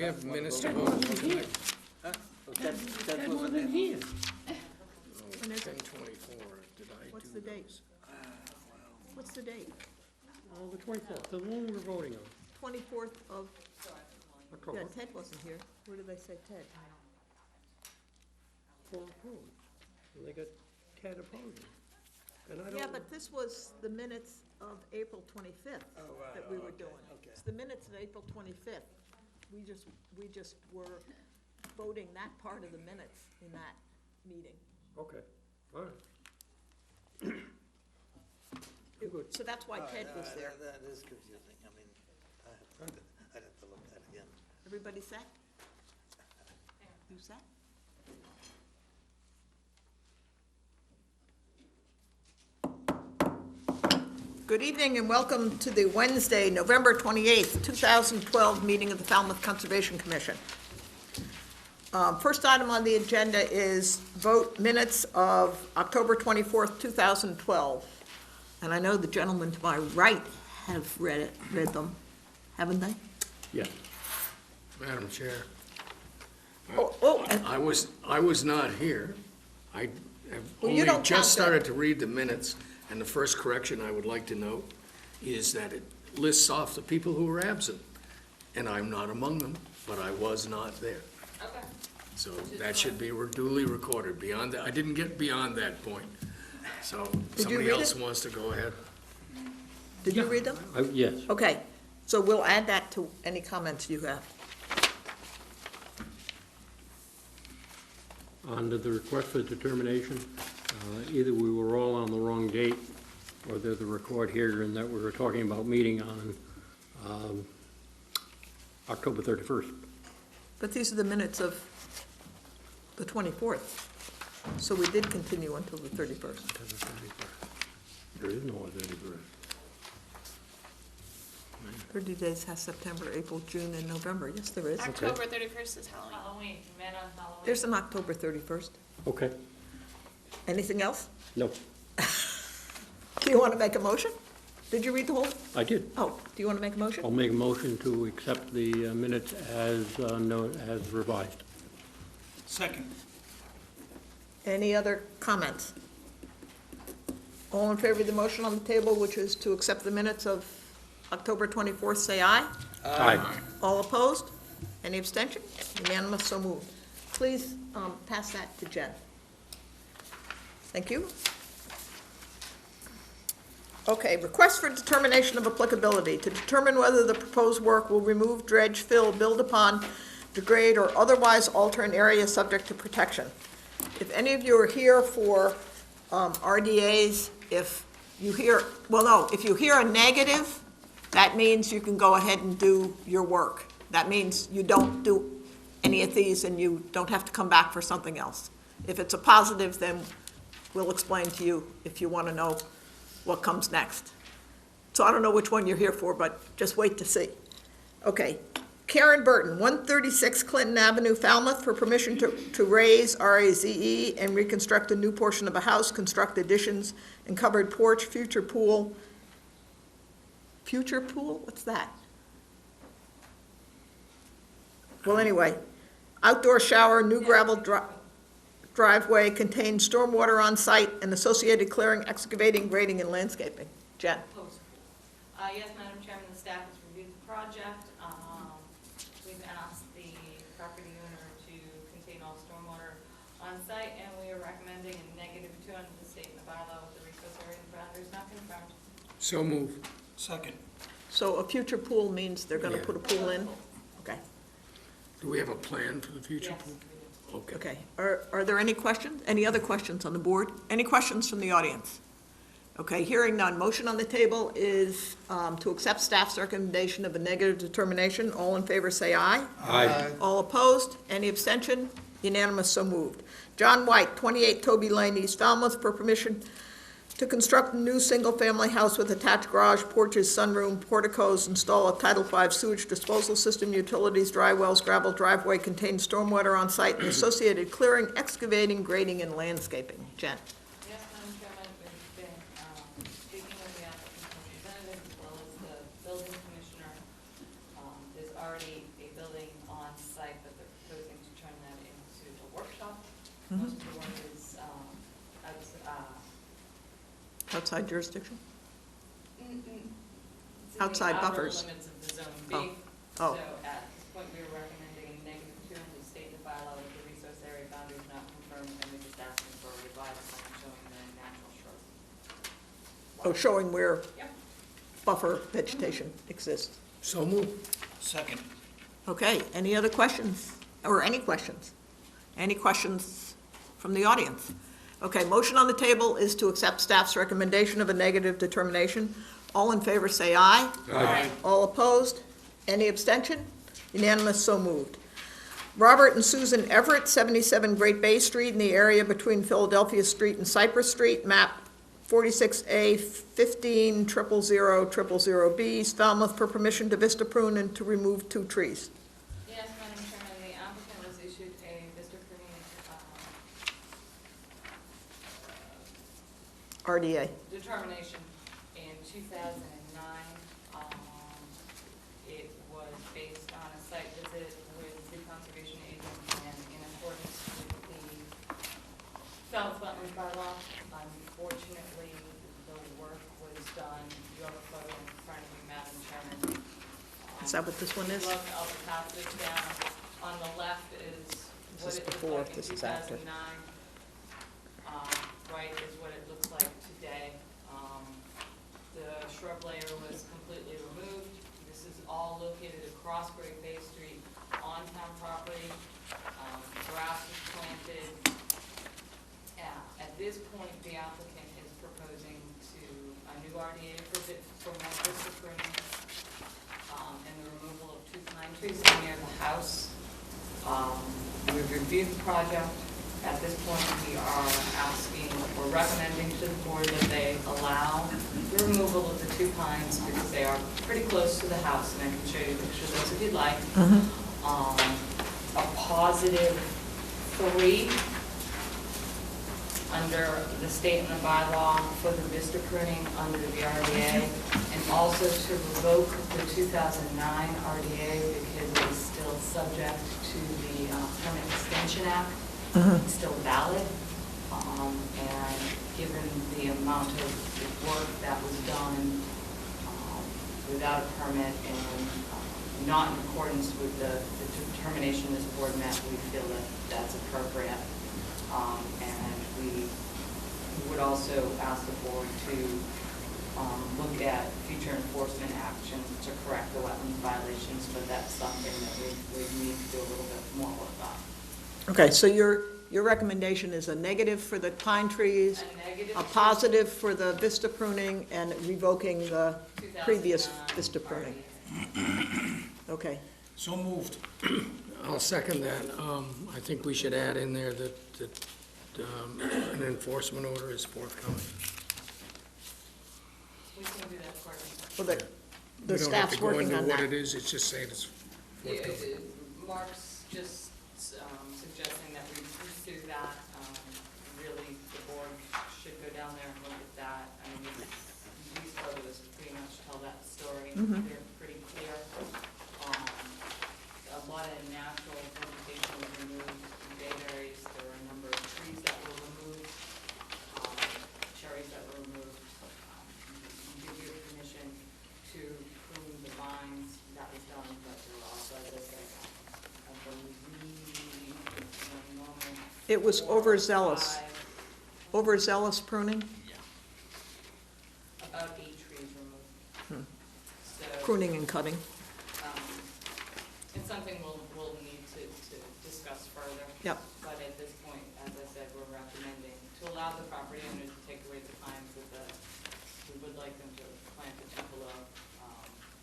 We have minutes to Ted vote. wasn't here. Huh? Oh, Ted wasn't here. When is it? 10:24, did I do What's the date? those? What's the date? The 24th, the one we were voting on. 24th of, October. yeah, Ted wasn't here. Where did they say Ted? For opposed. And they got Ted opposing. And I Yeah, don't, but this was the minutes of April 25th that we were doing. okay. It's the minutes of April 25th. We just were voting that part of the minutes in that meeting. okay, all right. Good. So that's why Ted was there. That is confusing. I mean, I'd have to look at it again. Everybody set? You set? Good evening and welcome to the Wednesday, November 28th, 2012 meeting of the Falmouth Conservation Commission. First item on the agenda is vote minutes of October 24th, 2012. And I know the gentlemen to my right have read them, haven't they? Yes. Madam Chair, And I was not here. I have Well, you only don't count just that. started to read the minutes, and the first correction I would like to note is that it lists off the people who were absent, and I'm not among them, but I was not there. Okay. So that should be duly recorded. Beyond that, I didn't get beyond that point. So you somebody read else it? wants to go ahead. did you read them? Yes. Okay, so we'll add that to any comments you have. Under the request for determination, either we were all on the wrong date, or there's a record here and that we were talking about meeting on October 31st. But these are the minutes of the 24th. So we did continue until the 31st. There is no 31st. 30 days has September, April, June, and November. Yes, there is. October 31st is Halloween. Halloween, you met on Halloween. There's an October 31st. Okay, Anything else? no, Do you want to make a motion? Did you read the whole? I did. Oh, do you want to make a motion? I'll make a motion to accept the minutes as revised. Second. Any other comments? All in favor of the motion on the table, which is to accept the minutes of October 24th, say aye. Aye. All opposed? Any abstention? Unanimous, so moved. Please pass that to Jen. Thank you. Okay, request for determination of applicability to determine whether the proposed work will remove, dredge, fill, build upon, degrade, or otherwise alter an area subject to protection. If any of you are here for RDAs, if you hear a negative, that means you can go ahead and do your work. That means you don't do any of these and you don't have to come back for something else. If it's a positive, then we'll explain to you if you want to know what comes next. So I don't know which one you're here for, but just wait to see. Okay, Karen Burton, 136 Clinton Avenue, Falmouth, for permission to raise, RAZE, and reconstruct a new portion of a house, construct additions and covered porch, future pool. Future pool? What's that? Well, anyway, outdoor shower, new gravel driveway, contains stormwater on site and associated clearing, excavating, grading, and landscaping. Jen? Yes, Madam Chairman, the staff has reviewed the project. We've asked the property owner to contain all stormwater on site, and we are recommending a -2 under the state in the bylaw with the resource area and boundaries not confirmed. So move. Second. So a future pool means they're gonna Yeah. put a pool in? Okay, Do we have a plan for the future? Yes, we do. Okay. okay. Are there any questions? Any other questions on the board? Any questions from the audience? Okay, hearing none. Motion on the table is to accept staff's recommendation of a negative determination. All in favor, say aye. Aye. All opposed? Any abstention? Unanimous, so moved. John White, 28 Toby Lane, East Falmouth, for permission to construct a new single-family house with attached garage, porches, sunroom, porticos, install a Title V sewage disposal system, utilities, dry wells, gravel driveway, contains stormwater on site, and associated clearing, excavating, grading, and landscaping. Jen? Yes, Madam Chairman, we've been speaking with the applicant's representative as well as the building commissioner. There's already a building on site, but they're proposing to turn that into a workshop. Mhm. Most of the work is, Outside jurisdiction? it's in the Outside outer buffers. limits of the zone Oh. B. Oh. So at this point, we are recommending a -2 and we state in the bylaw that the resource area boundary is not confirmed, and we're just asking for a revised plan showing the natural shrubs. Oh, showing where Yep. buffer vegetation exists. So moved. Second. Okay, any other questions, or any questions? Any questions from the audience? Okay, motion on the table is to accept staff's recommendation of a negative determination. All in favor, say aye. Aye. All opposed? Any abstention? Unanimous, so moved. Robert and Susan Everett, 77 Great Bay Street, in the area between Philadelphia Street and Cypress Street, map 46A 15-000-000B, Falmouth, for permission to vista prune and to remove 2 trees. Yes, Madam Chairman, the applicant was issued a vista pruning RDA. determination in 2009. It was based on a site visit with the conservation agent and in accordance with the Falmouth wetlands bylaw. Unfortunately, the work was done, you have a photo in front of you, Madam Chairman. Is that what this one is? Look, I'll pass this down. On the left is This what is it looked before, like in this is after. 2009. Right is what it looks like today. The shrub layer was completely removed. This is all located across Great Bay Street on town property. Grass is planted. At this point, the applicant is proposing to a new RDA for more vista pruning, and the removal of 2 pine trees near the house. We've reviewed the project. At this point, we are we're recommending to the board that they allow the removal of the 2 pines because they are pretty close to the house, and I can show you pictures of those if you'd like. A positive 3 under the state and the bylaw for the vista pruning under the RDA, and also to revoke the 2009 RDA because it is still subject to the Permit Extension Act. It's still valid, and given the amount of work that was done without a permit and not in accordance with the determination this board met, we feel that that's appropriate. And we would also ask the board to look at future enforcement action to correct the wetland violations, but that's something that we need to do a little bit more work on. Okay, so your recommendation is a negative for the pine trees, a positive for the vista pruning, and revoking the previous 2009 vista pruning. Okay, So moved. I'll second that. I think we should add in there that an enforcement order is forthcoming. We can do that for you. well, the We don't have staff's to go working into on what that. it is, it's just saying it's forthcoming. Mark's just suggesting that we pursue that. Really, the board should go down there and look at that. I mean, these photos pretty much tell that story. They're pretty clear. A lot of natural vegetation was removed, bayberries, there were a number of trees that were removed, cherries that were removed. Give you permission to prune the vines, that was done, but there were also, as I said, I believe, normal. It was 4 or overzealous. 5, Overzealous pruning? About 8 trees removed. So, Pruning and cutting. it's something we'll need to discuss further. Yep. But at this point, as I said, we're recommending to allow the property owner to take away the pines with we would like them to plant the tupelo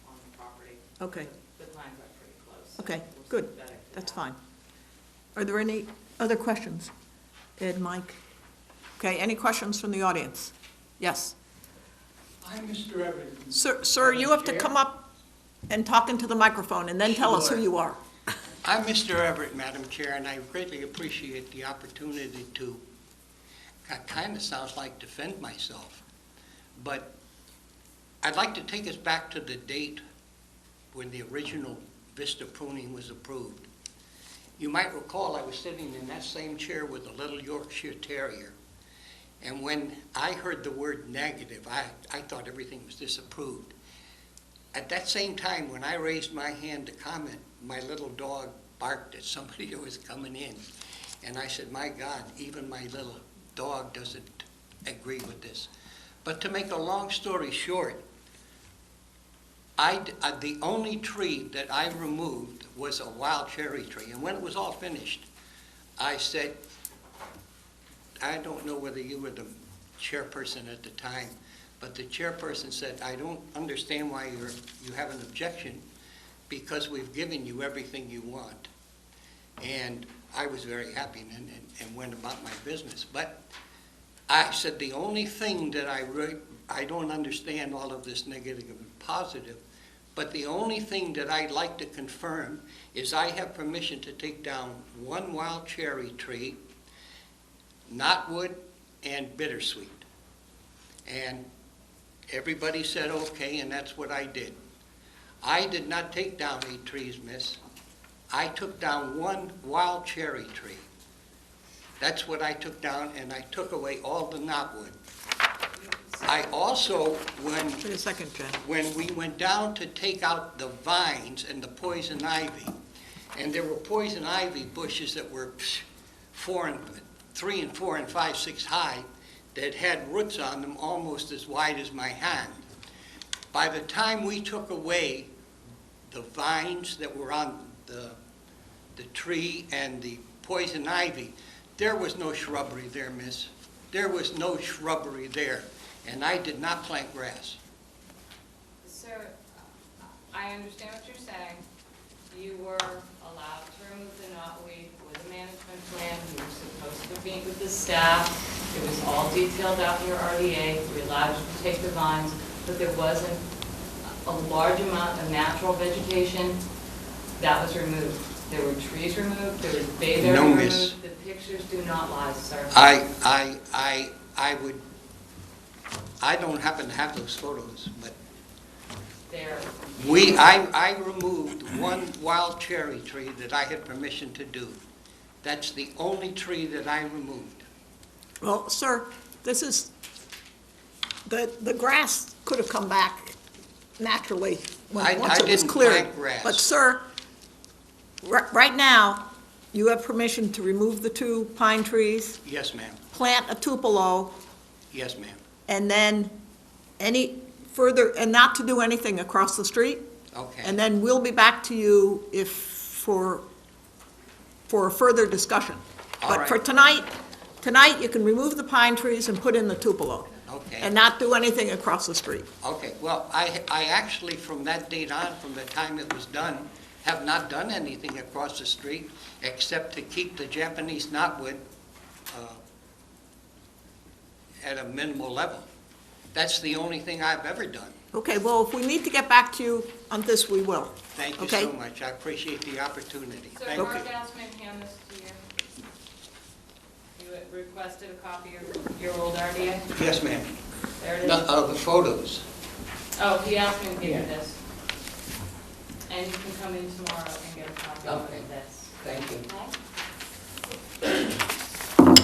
on the property. Okay. The pines are pretty close. Okay, We're good. sympathetic to That's that. fine. Are there any other questions? Ed, Mike? Okay, any questions from the audience? Yes. I'm Mr. Everett. Sir, you have to come up and talk into the microphone, and then tell us who Sure. you are. I'm Mr. Everett, Madam Chair, and I greatly appreciate the opportunity to, kind of sounds like defend myself, but I'd like to take us back to the date when the original vista pruning was approved. You might recall I was sitting in that same chair with a little Yorkshire Terrier. And when I heard the word negative, I thought everything was disapproved. At that same time, when I raised my hand to comment, my little dog barked at somebody who was coming in. And I said, my God, even my little dog doesn't agree with this. But to make a long story short, the only tree that I removed was a wild cherry tree. And when it was all finished, I said, I don't know whether you were the chairperson at the time, but the chairperson said, I don't understand why you have an objection, because we've given you everything you want. And I was very happy and went about my business. But I said, the only thing that I don't understand all of this negative and positive, but the only thing that I'd like to confirm is I have permission to take down one wild cherry tree, knotwood, and bittersweet. And everybody said okay, and that's what I did. I did not take down 8 trees, miss. I took down one wild cherry tree. That's what I took down, and I took away all the knotwood. I also, Wait a second, Jen. when we went down to take out the vines and the poison ivy, and there were poison ivy bushes that were 3 and 4 and 5, 6 high, that had roots on them almost as wide as my hand. By the time we took away the vines that were on the tree and the poison ivy, there was no shrubbery there, miss. There was no shrubbery there, and I did not plant grass. Sir, I understand what you're saying. You were allowed to remove the knotweed with a management plan. You were supposed to meet with the staff. It was all detailed out in your RDA. We allowed you to take the vines, but there wasn't a large amount of natural vegetation that was removed. There were trees removed, there was bayberry No, removed. miss. The pictures do not lie, sir. I don't happen to have those photos, but There. I removed one wild cherry tree that I had permission to do. That's the only tree that I removed. Well, sir, this is, the grass could have come back naturally once it was didn't cleared. plant grass. But sir, right now, you have permission to remove the 2 pine trees, Yes, ma'am. plant a tupelo, Yes, ma'am. and then any further, and not to do anything across the street. Okay. And then we'll be back to you for a further discussion. All But for right. tonight, you can remove the pine trees and put in the tupelo. Okay. And not do anything across the street. Okay, well, I actually, from that date on, from the time it was done, have not done anything across the street except to keep the Japanese knotwood at a minimal level. That's the only thing I've ever done. Okay, well, if we need to get back to you on this, we will. Thank you Okay. so much. I appreciate the opportunity. So Thank Mark you. asked me to hand this to you. You had requested a copy of your old RDA? Yes, ma'am. There it is. The photos. Oh, he asked me to give you this. And you can come in tomorrow and get a copy of Okay. this. Thank you.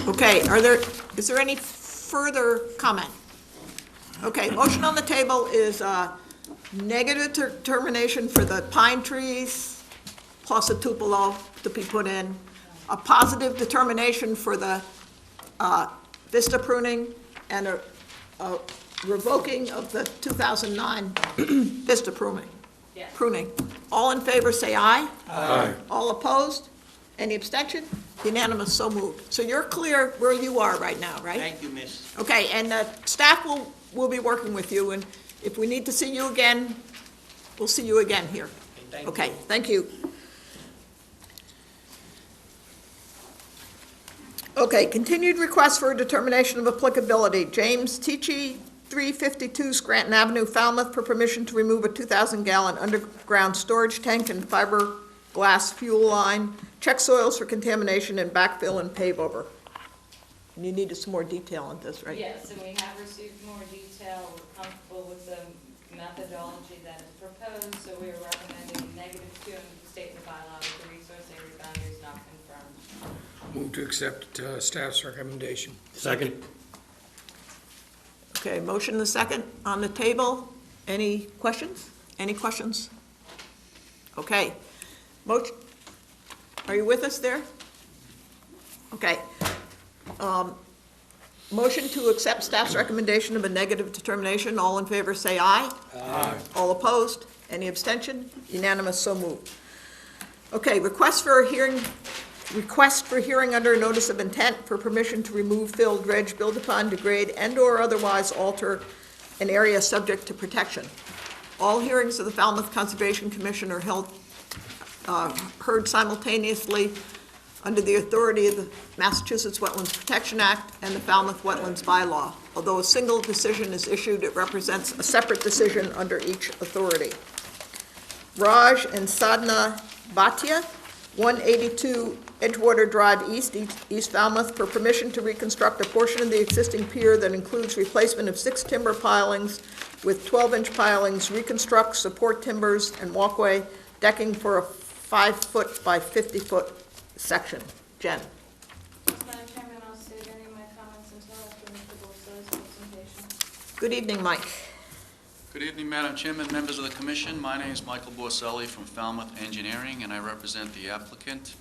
Okay? Okay, is there any further comment? Okay, motion on the table is negative determination for the pine trees plus a tupelo to be put in, a positive determination for the vista pruning, and a revoking of the 2009 vista pruning. Yes. Pruning. All in favor, say aye. Aye. All opposed? Any abstention? Unanimous, so moved. So you're clear where you are right now, right? Thank you, miss. Okay, and staff will be working with you, and if we need to see you again, we'll see you again here. Thank you. Okay, thank you. Okay, continued request for a determination of applicability. James Tichy, 352 Scranton Avenue, Falmouth, for permission to remove a 2,000-gallon underground storage tank and fiberglass fuel line, check soils for contamination, and backfill and pave over. And you needed some more detail on this, right? Yes, and we have received more detail. We're comfortable with the methodology that is proposed, so we are recommending -2 under the state of the bylaw with the resource area boundaries not confirmed. Move to accept staff's recommendation. Second? Okay, motion and a second on the table. Any questions? Any questions? Okay. Motion, are you with us there? Okay. Motion to accept staff's recommendation of a negative determination. All in favor, say aye. Aye. All opposed? Any abstention? Unanimous, so moved. Okay, request for hearing under a notice of intent for permission to remove, fill, dredge, build upon, degrade, and/or otherwise alter an area subject to protection. All hearings of the Falmouth Conservation Commission are heard simultaneously under the authority of the Massachusetts Wetlands Protection Act and the Falmouth Wetlands Bylaw. Although a single decision is issued, it represents a separate decision under each authority. Raj and Sadhna Bhatia, 182 Edgewater Drive East Falmouth, for permission to reconstruct a portion of the existing pier that includes replacement of 6 timber pilings with 12-inch pilings, reconstruct support timbers and walkway decking for a 5-foot by 50-foot section. Jen. Madam Chairman, I'll save any of my comments until after Mr. Bolso's presentation. Good evening, Mike. Good evening, Madam Chairman, members of the Commission. My name is Michael Borselli from Falmouth Engineering, and I represent the applicant.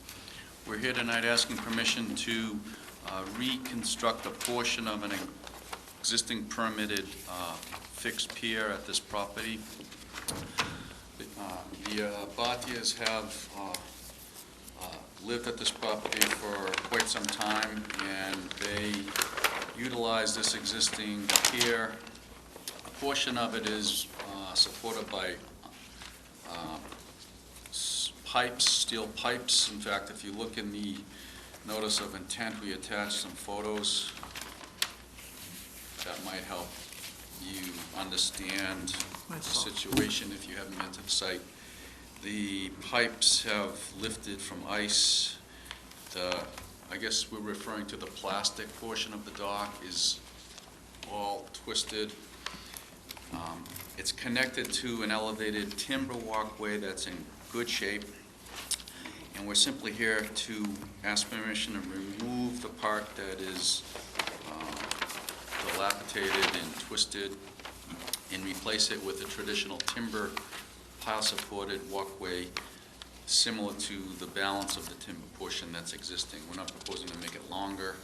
We're here tonight asking permission to reconstruct a portion of an existing permitted fixed pier at this property. The Bhattias have lived at this property for quite some time, and they utilize this existing pier. A portion of it is supported by pipes, steel pipes. In fact, if you look in the notice of intent, we attached some photos that might help you understand the situation if you haven't been to the site. The pipes have lifted from ice. I guess we're referring to the plastic portion of the dock is all twisted. It's connected to an elevated timber walkway that's in good shape. And we're simply here to ask permission to remove the part that is dilapidated and twisted and replace it with a traditional timber pile-supported walkway similar to the balance of the timber portion that's existing. We're not proposing to make it longer.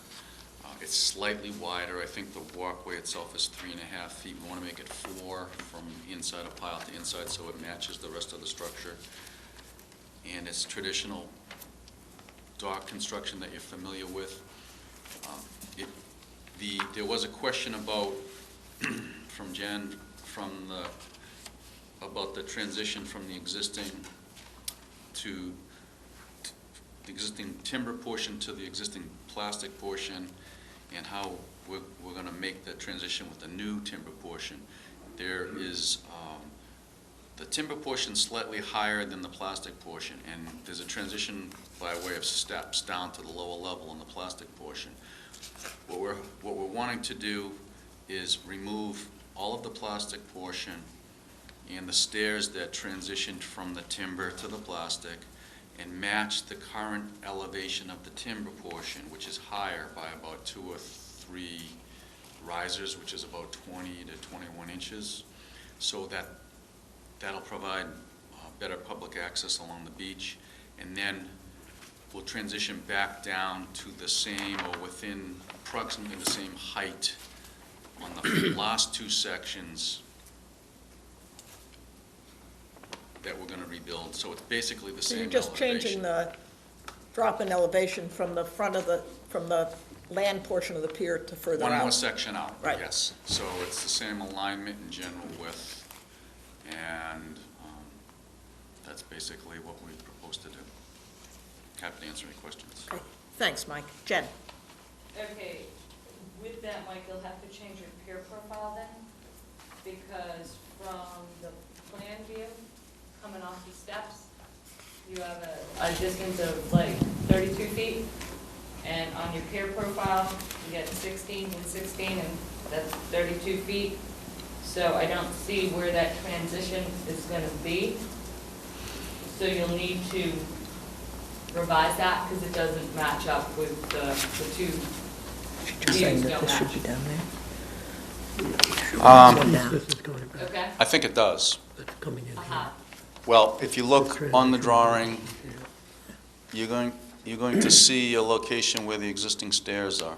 It's slightly wider. I think the walkway itself is 3.5 feet. We want to make it 4 from inside a pile to inside so it matches the rest of the structure. And it's traditional dock construction that you're familiar with. There was a question about, from Jen, about the transition from the existing to the existing timber portion to the existing plastic portion, and how we're going to make that transition with the new timber portion. There is the timber portion slightly higher than the plastic portion, and there's a transition by way of steps down to the lower level in the plastic portion. What we're wanting to do is remove all of the plastic portion and the stairs that transitioned from the timber to the plastic and match the current elevation of the timber portion, which is higher by about 2 or 3 risers, which is about 20 to 21 inches, so that'll provide better public access along the beach. And then we'll transition back down to the same or within approximately the same height on the last 2 sections that we're going to rebuild. So it's basically the So same you're just elevation. changing the drop in elevation from the front of from the land portion of the pier to further out. One more section out, Right. yes. So it's the same alignment and general width, and that's basically what we propose to do. Happy to answer any questions. Okay, thanks, Mike. Jen? Okay, with that, Mike, you'll have to change your pier profile then, because from the plan view, coming off the steps, you have a distance of like 32 feet, and on your pier profile, you get 16 and 16, and that's 32 feet. So I don't see where that transition is gonna be. So you'll need to revise that, because it doesn't match up with the two views don't match. down Okay? I think it does. Uh-huh. Well, if you look on the drawing, you're going to see a location where the existing stairs are.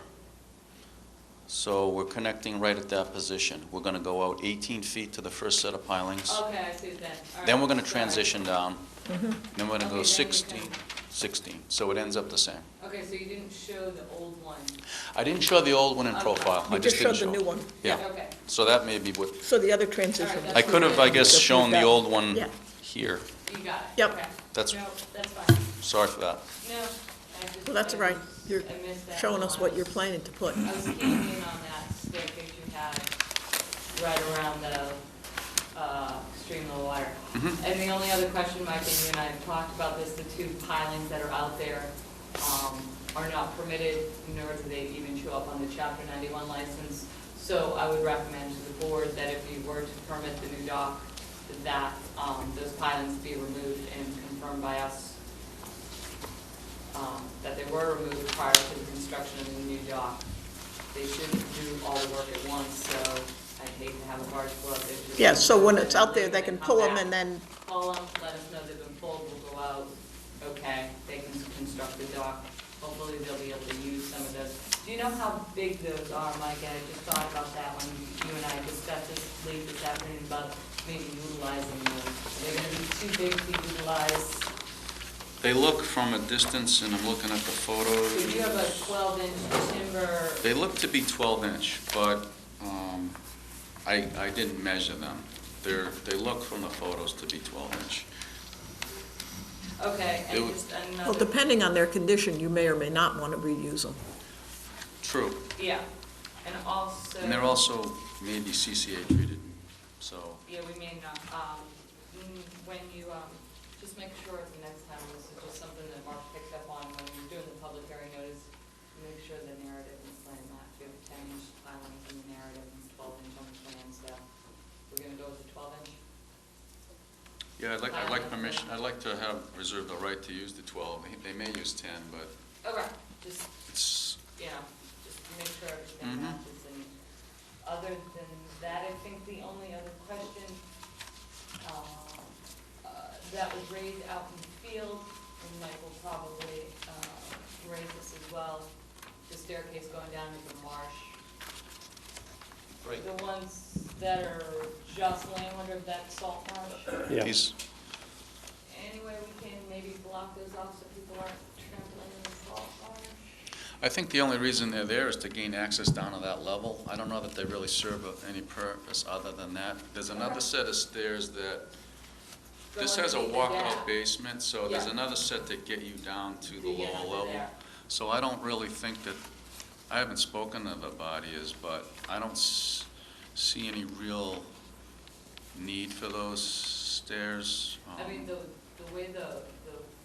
So we're connecting right at that position. We're going to go out 18 feet to the first set of pilings. Okay, I see it then. All right, Then we're going to sorry. transition down. Then we're going to Okay, go then you 16, can- 16. So it ends up the same. Okay, so you didn't show the old one? I didn't show the old one in Okay. profile. I You just just didn't showed the show. new one. Yeah. Okay. So that may be what, So the other transition. All right, I could have, I guess, Just shown use the that. old one Yeah. here. You got it? Yep. Okay. That's, No, that's fine. sorry for that. No, I just. Well, that's all right. You're I missed that showing us one. what you're planning to put. I was keying in on that staircase you had right around the stream of the water. And the only other question, Mike, and you and I have talked about this, the two pilings that are out there are not permitted, nor do they even show up on the Chapter 91 license. So I would recommend to the board that if you were to permit the new dock, that those pilings be removed and confirmed by us that they were removed prior to the construction of the new dock. They shouldn't do all the work at once, so I'd hate to have a barge float. Yeah, so when it's out there, they can pull them and then, Pull them, let us know they've been pulled, we'll go out, okay, they can construct the dock. Hopefully they'll be able to use some of those. Do you know how big those are, Mike? I just thought about that when you and I discussed this late this afternoon about maybe utilizing them. Are they gonna be too big to utilize? They look from a distance, and I'm looking at the So photos. you have a 12-inch timber, They look to be 12-inch, but I didn't measure them. They look from the photos to be 12-inch. okay, It and would- just well, another, depending on their condition, you may or may not want to reuse them. True. yeah, and also. And they're also maybe CCA treated, so. Yeah, we may not, when you, just make sure the next time, this is just something that Mark picked up on when you're doing the public hearing notice, make sure the narrative is plan that, you have 10-inch pilings in the narrative and 12-inch on the plan, so we're gonna go with the 12-inch. Yeah, I'd like permission, I'd like to have reserved the right to use the 12. They may use 10, but Okay, just, it's, you know, just make sure everything matches, and other than that, I think the only other question, that was raised out in the field, and Mike will probably raise this as well, the staircase going down into the marsh. Right. The ones that are just landward of that salt marsh, Yeah. he's, any way we can maybe block those off so people aren't trampling in the salt marsh? I think the only reason they're there is to gain access down to that level. I don't know that they really serve any purpose other than that. There's another set of stairs that, this Go has a underneath the walkout gap. basement, so there's Yeah. another set that get you down to the To get lower under level. there. So I don't really think that, I haven't spoken to the bodies, but I don't see any real need for those stairs. I mean, the way the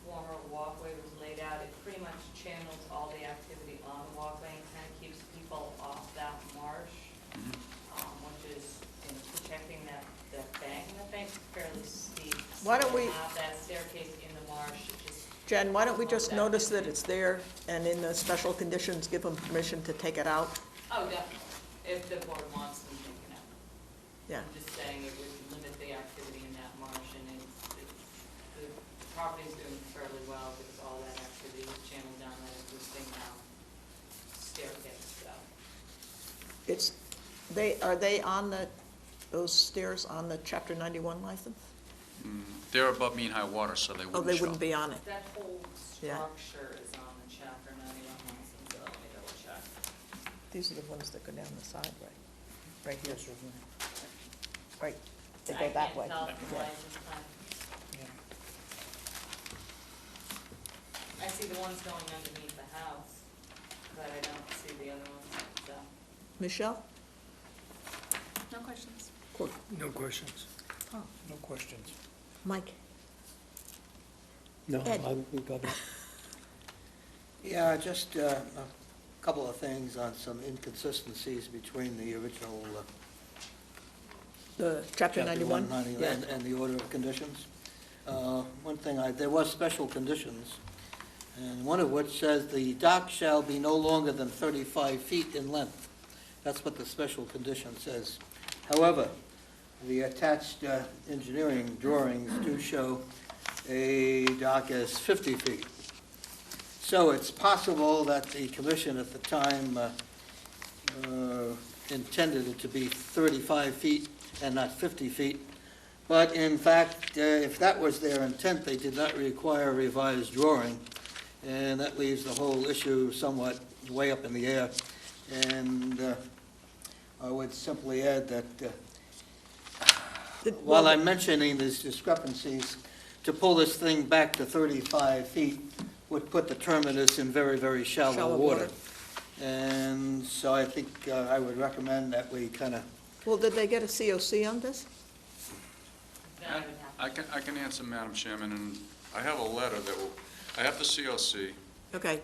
former walkway was laid out, it pretty much channels all the activity on the walkway and kind of keeps people off that marsh, which is, you know, protecting that bank, and the bank's fairly steep. Why don't So to we- have that staircase in the marsh, it just, Jen, why don't we just notice that it's there, and in the special conditions, give them permission to take it out? oh, definitely, if the board wants them taken out. Yeah. I'm just saying it would limit the activity in that marsh, and the property's doing fairly well because all that activity is channeled down that existing staircase, so. Are they on those stairs on the Chapter 91 license? They're above mean high water, so they Oh, wouldn't they show. wouldn't be on it. That whole Yeah. structure is on the Chapter 91 license, so let me double check. These are the ones that go down the side, right here. Right, they go that way. I can't tell from the Yeah. license plan. I see the ones going underneath the house, but I don't see the other ones, so. Michelle? No questions. No questions. No questions. Mike? No, Ed. we got it. Yeah, just a couple of things on some inconsistencies between the original The Chapter 91? 190 Yeah. and the order of conditions. One thing, there was special conditions and one of which says the dock shall be no longer than 35 feet in length. That's what the special condition says. However, the attached engineering drawings do show a dock as 50 feet. So it's possible that the commission at the time intended it to be 35 feet and not 50 feet. But in fact, if that was their intent, they did not require a revised drawing, and that leaves the whole issue somewhat way up in the air. And I would simply add that while I'm mentioning these discrepancies, to pull this thing back to 35 feet would put the terminus in very, very shallow water. And so I think I would recommend that we kind of, Well, did they get a COC on this? Then I would have I can answer, Madam Chairman, and I have a letter that will, I have the COC, Okay,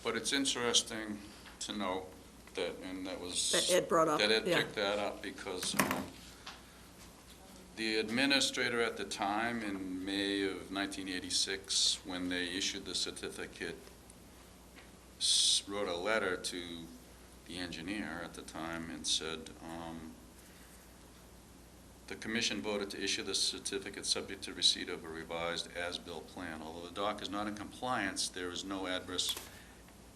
but it's interesting to note that, and that was. that Ed brought up, That Ed yeah. picked that up because the administrator at the time, in May of 1986, when they issued the certificate, wrote a letter to the engineer at the time and said, the commission voted to issue the certificate subject to receipt of a revised as-built plan. Although the dock is not in compliance, there is no adverse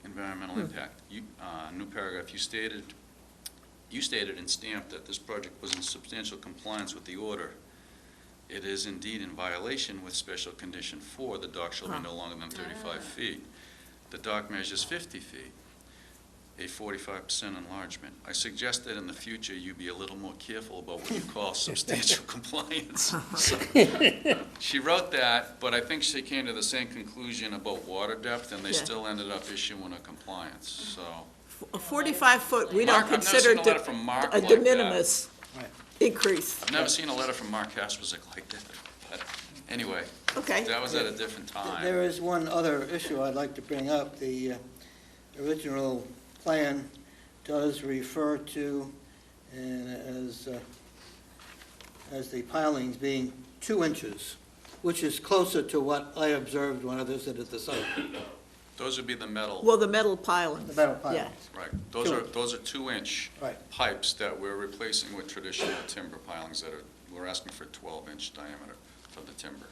environmental impact. New paragraph, you stated and stamped that this project was in substantial compliance with the order. It is indeed in violation with special condition 4, the dock shall be no longer than 35 feet. The dock measures 50 feet, a 45% enlargement. I suggest that in the future you be a little more careful about what you call substantial compliance. So, she wrote that, but I think she came to the same conclusion about water depth, and they Yeah. still ended up issuing a compliance, so. A 45-foot, we don't Mark, I've never consider seen a letter from Mark a like de that. minimis Right. increase. I've never seen a letter from Mark Kaspersick like that, but anyway, Okay, that was at a different time. there is one other issue I'd like to bring up. The original plan does refer to, as the pilings being 2 inches, which is closer to what I observed when I visited the site, Those would be the metal, well, the metal pilings. the metal Yeah. pilings. right, Two those are 2-inch Right. pipes that we're replacing with traditional timber pilings that are, we're asking for 12-inch diameter for the timber.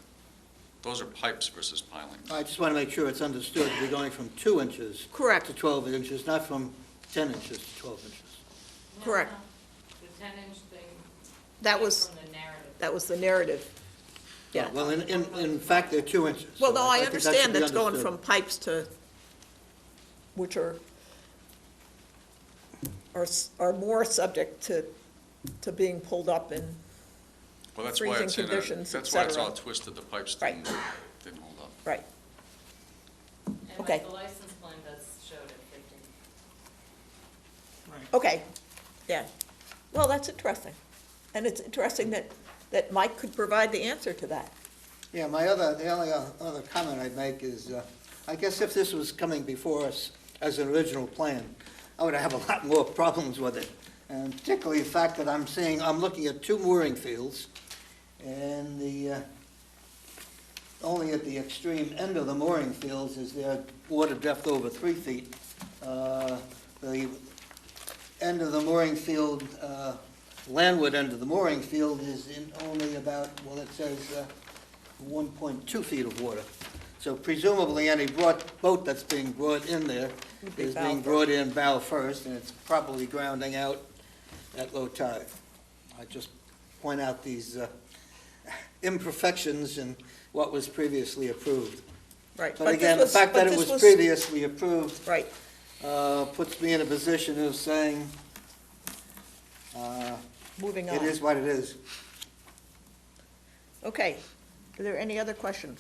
Those are pipes versus pilings. I just want to make sure it's understood. We're going from 2 inches Correct, to 12 inches, not from 10 inches to 12 inches. No, Correct. no. The 10-inch thing. That came was- From the narrative. that was the narrative. Yeah. Well, in fact, they're 2 inches. Well, so no, I think that should understand be it's going understood. from pipes to, which are more subject to being pulled up and, Well, that's why freezing it's in a, conditions, et that's why it's cetera. all twisted, the pipes Right. didn't hold up. right. And Okay. the license plan does show it at 50. Okay, yeah. Well, that's interesting. And it's interesting that Mike could provide the answer to that. Yeah, the only other comment I'd make is, I guess if this was coming before us as an original plan, I would have a lot more problems with it. And particularly the fact that I'm looking at 2 mooring fields, and only at the extreme end of the mooring fields is there water depth over 3 feet. The end of the mooring field, landward end of the mooring field is in only about, well, it says 1.2 feet of water. So presumably any boat that's being brought in there Would be is bow being first. brought in bow first, and it's probably grounding out at low tide. I just point out these imperfections in what was previously approved. Right. But this again, the fact that it this was previously approved Right, puts me in a position of saying, moving it on. is what it is. Okay, are there any other questions?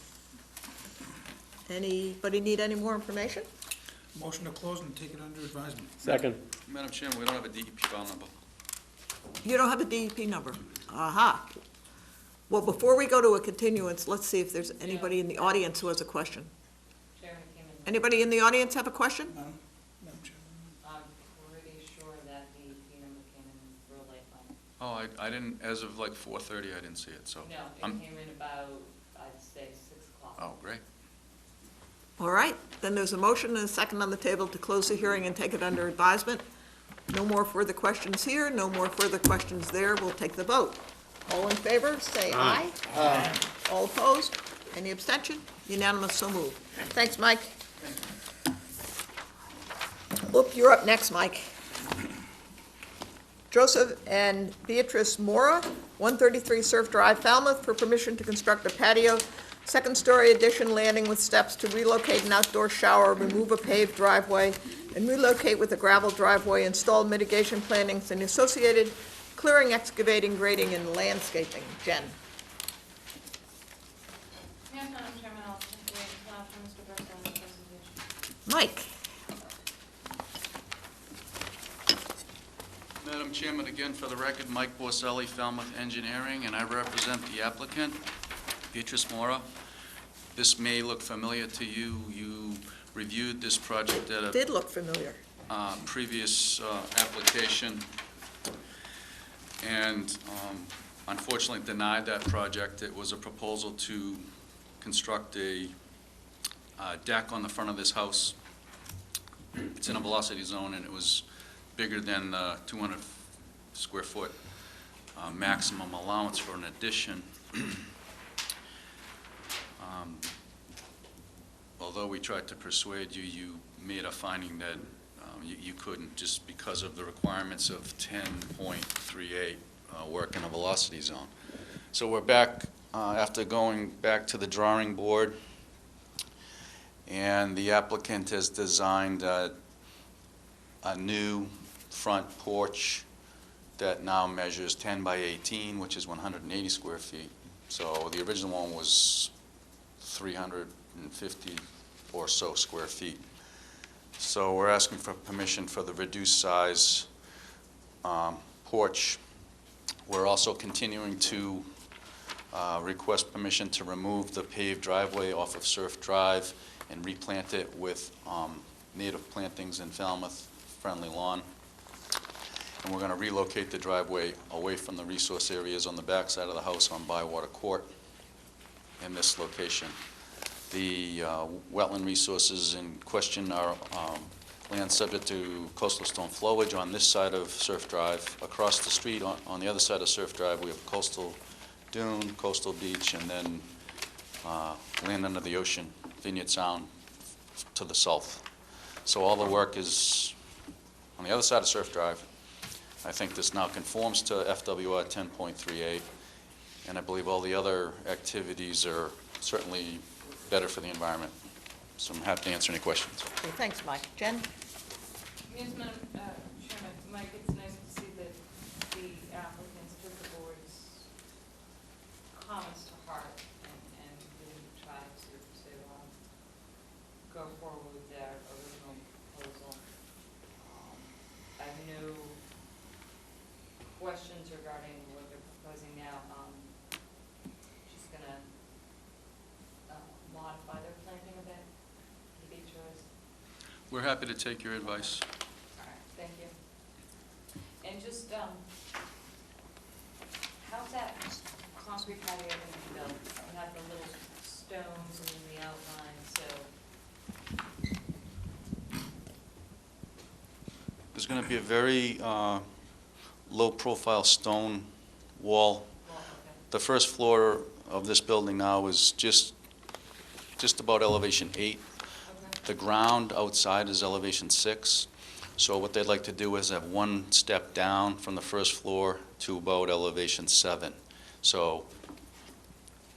Anybody need any more information? Motion to close and take it under advisement. Second. Madam Chairman, we don't have a DEP file number. You don't have a DEP number? Aha. Well, before we go to a continuance, let's see if there's anybody in the audience who has a question. Chairman came in. Anybody in the audience have a question? Madam Chairman. I'm pretty sure that the P number came in real late on. Oh, I didn't, as of like 4:30, I didn't see it, so. No, I'm- it came in about, I'd say, 6 o'clock. Oh, great. All right, then there's a motion and a second on the table to close the hearing and take it under advisement. No more further questions here, no more further questions there. We'll take the vote. All in favor, say aye. Aye. All opposed? Any abstention? Unanimous, so moved. Thanks, Mike. Oop, you're up next, Mike. Joseph and Beatrice Mora, 133 Surf Drive, Falmouth, for permission to construct a patio, second-story addition landing with steps to relocate an outdoor shower, remove a paved driveway, and relocate with a gravel driveway, install mitigation plantings and associated clearing, excavating, grading, and landscaping. Jen? Yes, Madam Chairman, I'll take away from Mr. Burke's presentation. Mike? Madam Chairman, again, for the record, Mike Borselli, Falmouth Engineering, and I represent the applicant, Beatrice Mora. This may look familiar to you. You reviewed this project at a Did look familiar. previous application, and unfortunately denied that project. It was a proposal to construct a deck on the front of this house. It's in a velocity zone, and it was bigger than the 200 square foot maximum allowance for an addition. Although we tried to persuade you, you made a finding that you couldn't, just because of the requirements of 10.38 work in a velocity zone. So we're back after going back to the drawing board, and the applicant has designed a new front porch that now measures 10 by 18, which is 180 square feet. So the original one was 350 or so square feet. So we're asking for permission for the reduced size porch. We're also continuing to request permission to remove the paved driveway off of Surf Drive and replant it with native plantings in Falmouth friendly lawn. And we're going to relocate the driveway away from the resource areas on the back side of the house on Bywater Court in this location. The wetland resources in question are land subject to coastal stone flowage on this side of Surf Drive. Across the street, on the other side of Surf Drive, we have coastal dune, coastal beach, and then land under the ocean, Vineyard Sound to the south. So all the work is on the other side of Surf Drive. I think this now conforms to FWR 10.38, and I believe all the other activities are certainly better for the environment. So I'm happy to answer any questions. Okay, thanks, Mike. Jen? Yes, Madam Chairman, Mike, it's nice to see that the applicants took the board's comments to heart and didn't try to go forward with their original proposal. I have no questions regarding what they're proposing now. Just gonna modify their planting a bit to be choice. We're happy to take your advice. All right, thank you. And just, how's that concrete patio going to be built? You have the little stones in the outline, so. There's going to be a very low-profile stone wall. Well, okay. The first floor of this building now is just about elevation 8. Okay. The ground outside is elevation 6. So what they'd like to do is have one step down from the first floor to about elevation 7. So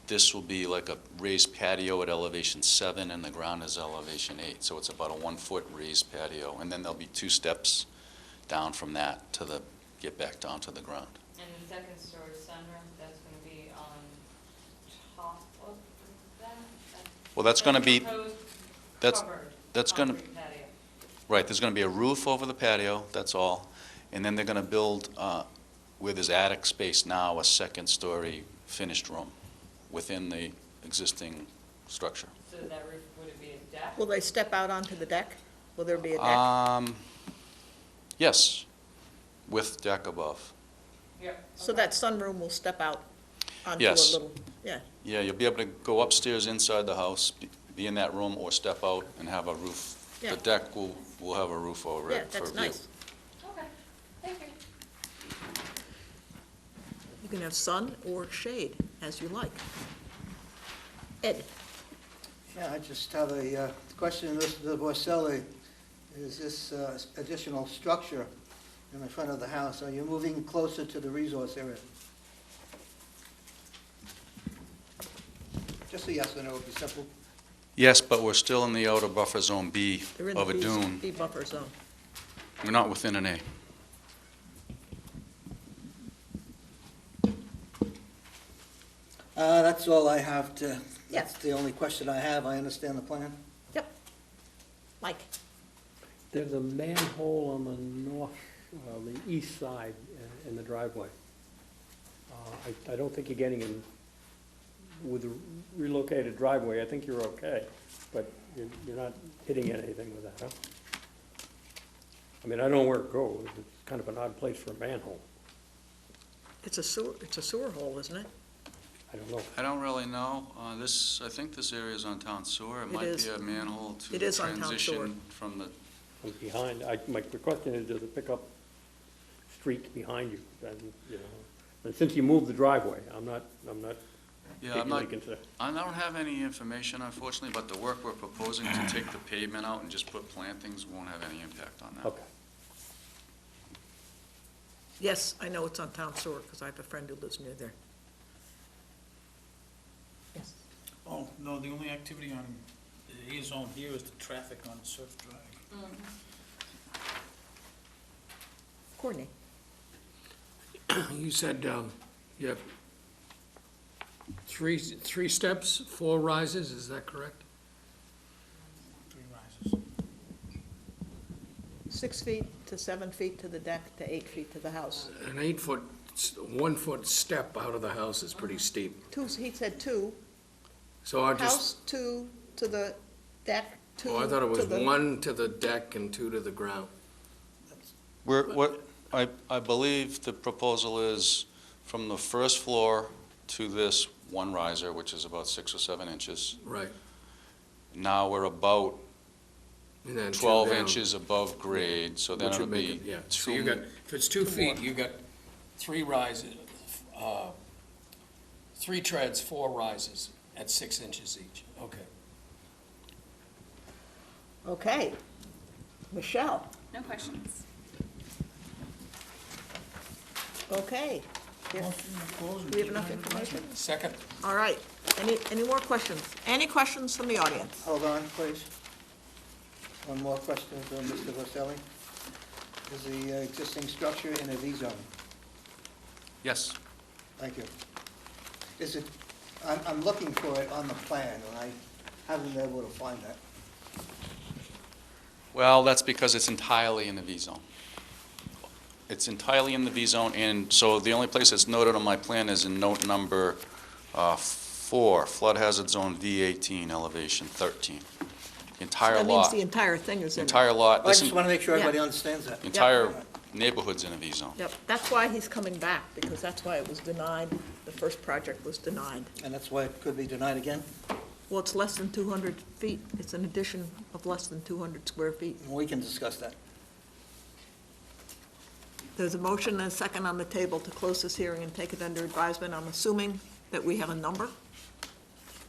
this will be like a raised patio at elevation 7, and the ground is elevation 8. So it's about a 1-foot raised patio, and then there'll be 2 steps down from that to get back down to the ground. And the second story sunroom, that's going to be on top of that? Well, that's going to be, Proposed that's covered going to, concrete patio. right, there's going to be a roof over the patio, that's all. And then they're going to build, where there's attic space now, a second-story finished room within the existing structure. So that roof, would it be a deck? Will they step out onto the deck? Will there be a deck? Yes, with deck above. Yep. So that sunroom will step out onto a Yes. little, yeah. Yeah, you'll be able to go upstairs inside the house be in that room or step out and have a roof. Yeah. The deck will have a roof over Yeah, it for that's view. nice. Okay, thank you. You can have sun or shade, as you like. Ed? Yeah, I just have a question, Mr. Borselli. Is this additional structure in the front of the house, are you moving closer to the resource area? Just a yes or no would be simple. Yes, but we're still in the outer buffer zone B They're in of a the dune. B buffer zone. We're not within an A. That's all I have to, Yes. that's the only question I have. I understand the plan. Yep. Mike? There's a manhole on the the east side in the driveway. I don't think you're getting in, with a relocated driveway, I think you're okay, but you're not hitting anything with that, huh? I mean, I don't know where it goes, it's kind of an odd place for a manhole, It's a sewer hole, isn't it? I don't know. I don't really know. I think this area is on town sewer. It It might is. be a manhole to It is on town sewer. transition from the, From behind, my question is, does it pick up street behind you? And, you know, and since you moved the driveway, I'm not yeah, I'm not, particularly concerned. I don't have any information unfortunately, but the work we're proposing to take the pavement out and just put plantings won't have any impact on that. Okay. Yes, I know it's on town sewer, because I have a friend who lives near there. Yes. Oh, no, the only activity on the A zone here is the traffic on Surf Drive. Courtney? You said you have three steps, 4 rises, is that correct? 3 rises. 6 feet to 7 feet to the deck to 8 feet to the house. An 8-foot, 1-foot step out of the house is pretty steep. He said 2, So I just, house 2 to the deck, 2 oh, I thought it was to the- 1 to the deck and 2 to the ground. I believe the proposal is from the first floor to this one riser, which is about 6 or 7 inches. Right. Now we're about And then 2 12 down, inches above grade, so then which it'll would make be it, yeah. So 2. you got, if it's 2 feet, you got 3 rises, 3 treads, 4 rises at 6 inches each. Okay. Okay. Michelle? No questions. Okay. If- Motion to close and Do we have take it enough under information? advisement. Second. All right. Any more questions? Any questions from the audience? Hold on, please. One more question for Mr. Borselli. Is the existing structure in a V zone? Yes. Thank you. Is it, I'm looking for it on the plan, and I haven't been able to find that. Well, that's because it's entirely in the V zone. It's entirely in the V zone, and so the only place it's noted on my plan is in note number 4, flood hazard zone V18, elevation 13. The entire That means lot, the entire thing is in it. entire lot, I this just want to make sure everybody understands that. entire neighborhood's in a V zone. Yep, that's why he's coming back, because that's why it was denied. The first project was denied. And that's why it could be denied again? Well, it's less than 200 feet. It's an addition of less than 200 square feet. We can discuss that. There's a motion and a second on the table to close this hearing and take it under advisement. I'm assuming that we have a number?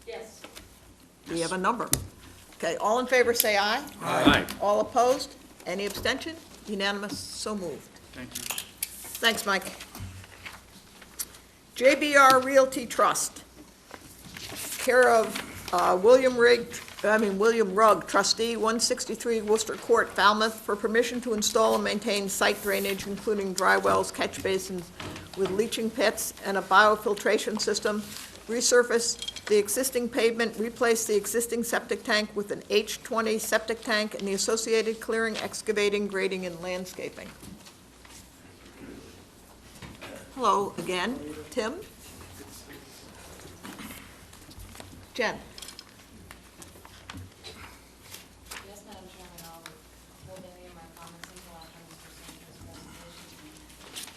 Yes. We have a number. Okay, all in favor, say aye. Aye. All opposed? Any abstention? Unanimous, so moved. Thank you. Thanks, Mike. JBR Realty Trust, care of William Rugg, trustee, 163 Worcester Court, Falmouth, for permission to install and maintain site drainage, including dry wells, catch basins with leaching pits and a biofiltration system, resurface the existing pavement, replace the existing septic tank with an H20 septic tank, and the associated clearing, excavating, grading, and landscaping. Hello again, Tim? Jen? Yes, Madam Chairman, I'll hold any of my comments until after Mr. Santos' presentation.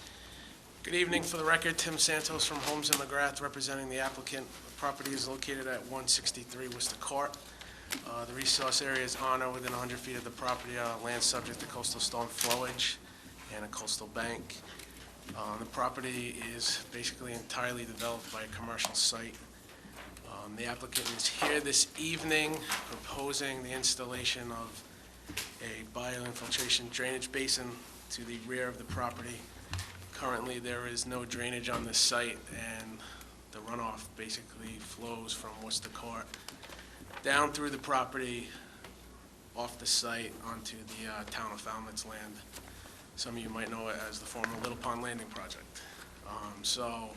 Good evening. For the record, Tim Santos from Holmes and McGrath, representing the applicant. The property is located at 163 Worcester Court. The resource areas on or within 100 feet of the property are land subject to coastal storm flowage and a coastal bank. The property is basically entirely developed by a commercial site. The applicant is here this evening proposing the installation of a bioinfiltration drainage basin to the rear of the property. Currently, there is no drainage on this site, and the runoff basically flows from Worcester Court down through the property, off the site, onto the town of Falmouth's land. Some of you might know it as the former Little Pond Landing Project. So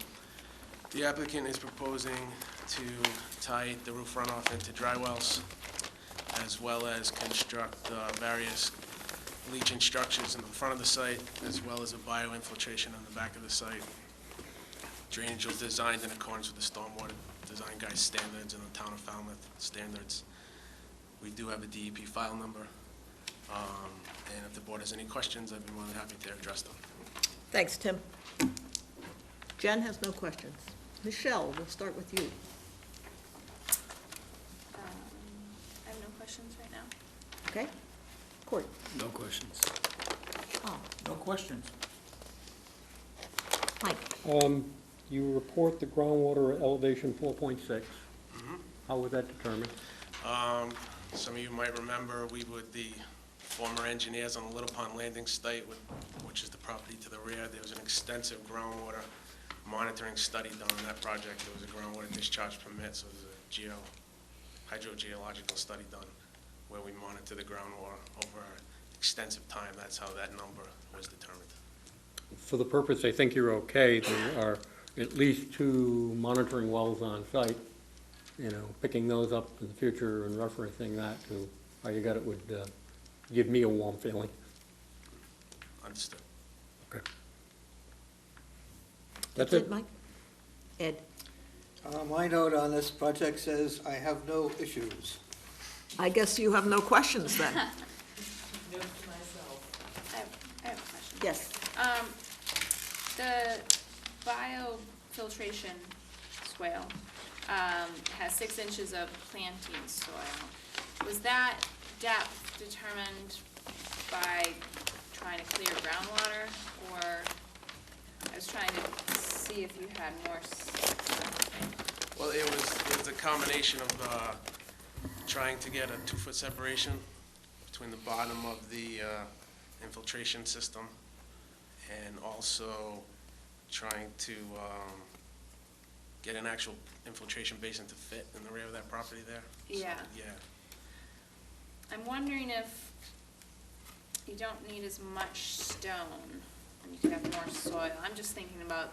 the applicant is proposing to tie the roof runoff into dry wells, as well as construct various leaching structures in the front of the site, as well as a bioinfiltration in the back of the site. Drainage was designed in accordance with the stormwater design guide standards and the town of Falmouth standards. We do have a DEP file number, and if the board has any questions, I'd be more than happy to address them. Thanks, Tim. Jen has no questions. Michelle, we'll start with you. I have no questions right now. Okay? Court. No questions. Oh, No questions. Mike. You report the groundwater elevation 4.6. How was that determined? Some of you might remember, we were the former engineers on the Little Pond Landing site, which is the property to the rear. There was an extensive groundwater monitoring study done on that project. There was a groundwater discharge permit, so there was a hydrogeological study done where we monitor the groundwater over extensive time. That's how that number was determined. For the purpose, I think you're okay. There are at least 2 monitoring wells on site. You know, picking those up in the future and referencing that to how you got it would give me a warm feeling. Understood. Okay. That's it, Mike? Ed? My note on this project says, I have no issues. I guess you have no questions then? I have a question. Yes. The biofiltration swale has 6 inches of planting soil. Was that depth determined by trying to clear groundwater, or I was trying to see if you had more? Well, it was a combination of trying to get a 2-foot separation between the bottom of the infiltration system and also trying to get an actual infiltration basin to fit in the rear of that property there. Yeah. So, yeah. I'm wondering if you don't need as much stone, and you could have more soil. I'm just thinking about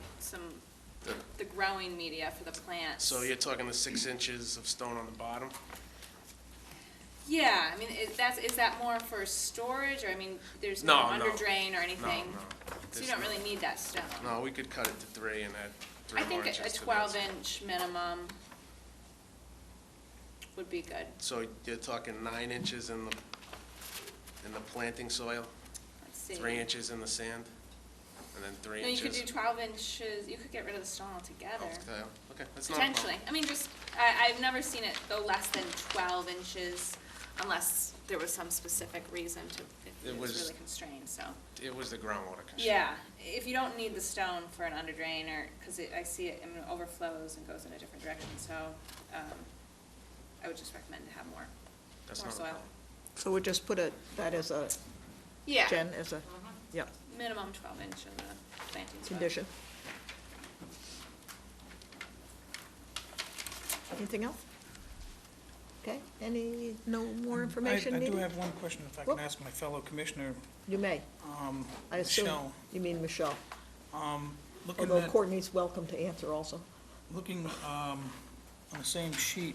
the growing media for the plants. So you're talking the 6 inches of stone on the bottom? Yeah, I mean, is that more for storage, or, I mean, there's No, no no. under drain or anything? No. So you don't really need that stone? No, we could cut it to 3 and add 3 I more think inches a to the outside. 12-inch minimum would be good. So you're talking 9 inches in the planting soil, Let's see. 3 inches in the sand, and then 3 No, you inches? could do 12 inches, you could get rid of the stone altogether. Okay, that's not a problem. Potentially. I mean, just, I've never seen it go less than 12 inches unless there was some specific reason to, if it was really constrained, so. It was the groundwater constraint. Yeah, if you don't need the stone for an under drain, or, because I see it, I mean, it overflows and goes in a different direction, so, I would just recommend to have more That's more not a soil. problem. So we'll just put that as a, Yeah, Jen, as a, yeah, minimum 12 inch in the planting soil. condition. Anything else? Okay, no more information I do needed? have one question, if I Whoop. can ask my fellow commissioner, You may. I assume, Michelle. you mean Michelle. Looking Although at, Courtney's welcome to answer also. looking on the same sheet,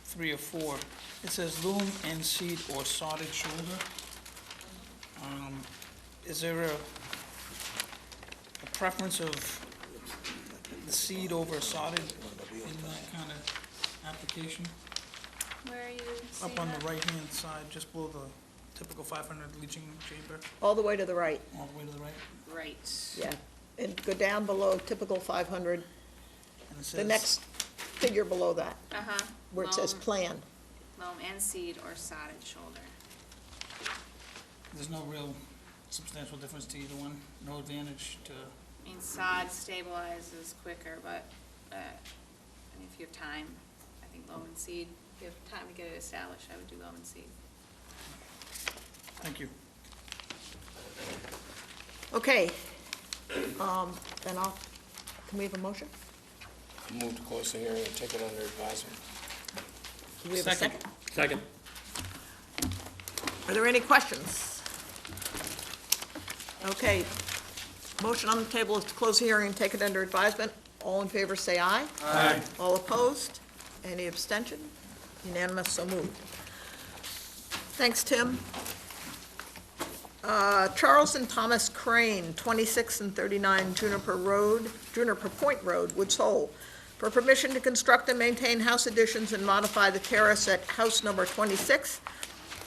3 or 4, it says loom and seed or sodded shoulder. Is there a preference of the seed over sodded in that kind of application? Where are you seeing Up on the that? right-hand side, just below the typical 500 leaching chamber, All the way to the right, all the way to the right. Right. yeah. And go down below typical 500, And it the says- next figure below that, Uh-huh. where it says plan. loam and seed or sodded shoulder. There's no real substantial difference to either one, no advantage to, I mean, sod stabilizes quicker, but, I mean, if you have time, I think loam and seed, if you have time to get it established, I would do loam and seed. thank you. Okay, then can we have a motion? Move to close the hearing and take it under advisement. Do we have a Second. second? Are there any questions? Okay, motion on the table is to close the hearing and take it under advisement. All in favor, say aye. Aye. All opposed? Any abstention? Unanimous, so moved. Thanks, Tim. Charles and Thomas Crane, 26 and 39 Juniper Point Road, Woods Hole, for permission to construct and maintain house additions and modify the terrace at house number 26,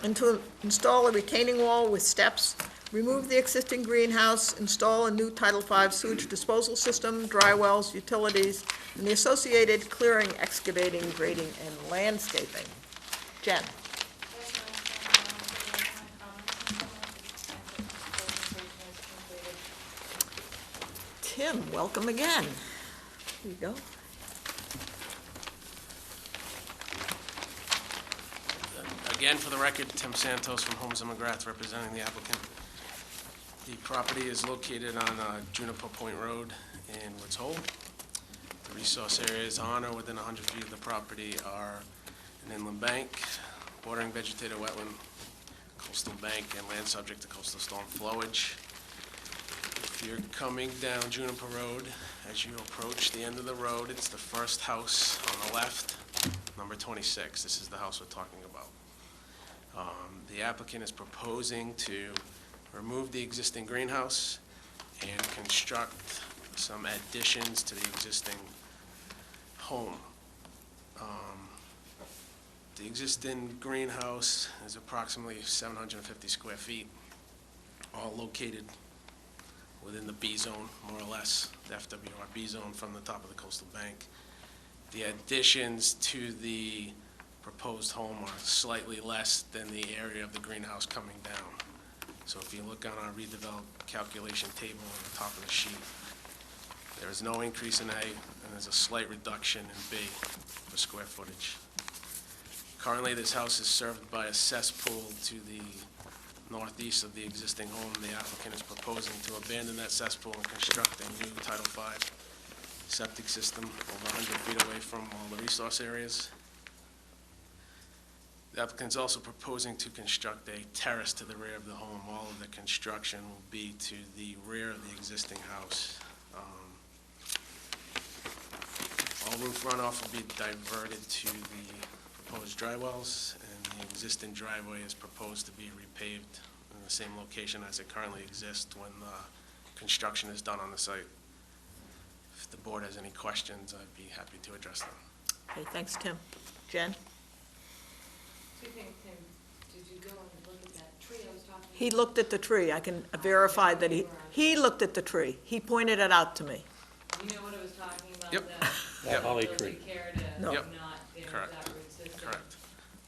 and to install a retaining wall with steps, remove the existing greenhouse, install a new Title V sewage disposal system, dry wells, utilities, and the associated clearing, excavating, grading, and landscaping. Jen? Tim, welcome again. Here you go. Again, for the record, Tim Santos from Holmes & McGrath, representing the applicant. The property is located on Juniper Point Road in Woods Hole. The resource areas on or within 100 feet of the property are an inland bank, bordering vegetated wetland, coastal bank, and land subject to coastal storm flowage. If you're coming down Juniper Road, as you approach the end of the road, it's the first house on the left, number 26. This is the house we're talking about. The applicant is proposing to remove the existing greenhouse and construct some additions to the existing home. The existing greenhouse is approximately 750 square feet, all located within the B zone, more or less, the FWRB zone from the top of the coastal bank. The additions to the proposed home are slightly less than the area of the greenhouse coming down. So if you look on our redeveloped calculation table on the top of the sheet, there is no increase in A, and there's a slight reduction in B for square footage. Currently, this house is served by a cesspool to the northeast of the existing home. The applicant is proposing to abandon that cesspool and construct a new Title V septic system over 100 feet away from all the resource areas. The applicant is also proposing to construct a terrace to the rear of the home. All of the construction will be to the rear of the existing house. All roof runoff will be diverted to the proposed dry wells, and the existing driveway is proposed to be repaved in the same location as it currently exists when construction is done on the site. If the board has any questions, I'd be happy to address them. Okay, thanks, Tim. Jen? Two things, Tim, did you go and look at that tree I was talking about? He looked at the tree. I can verify that he looked at the tree. He pointed it out to me. You know what I was talking about? Yep. The Yep. holly building tree. care to No. Yep. not damage Correct. that root system. Correct.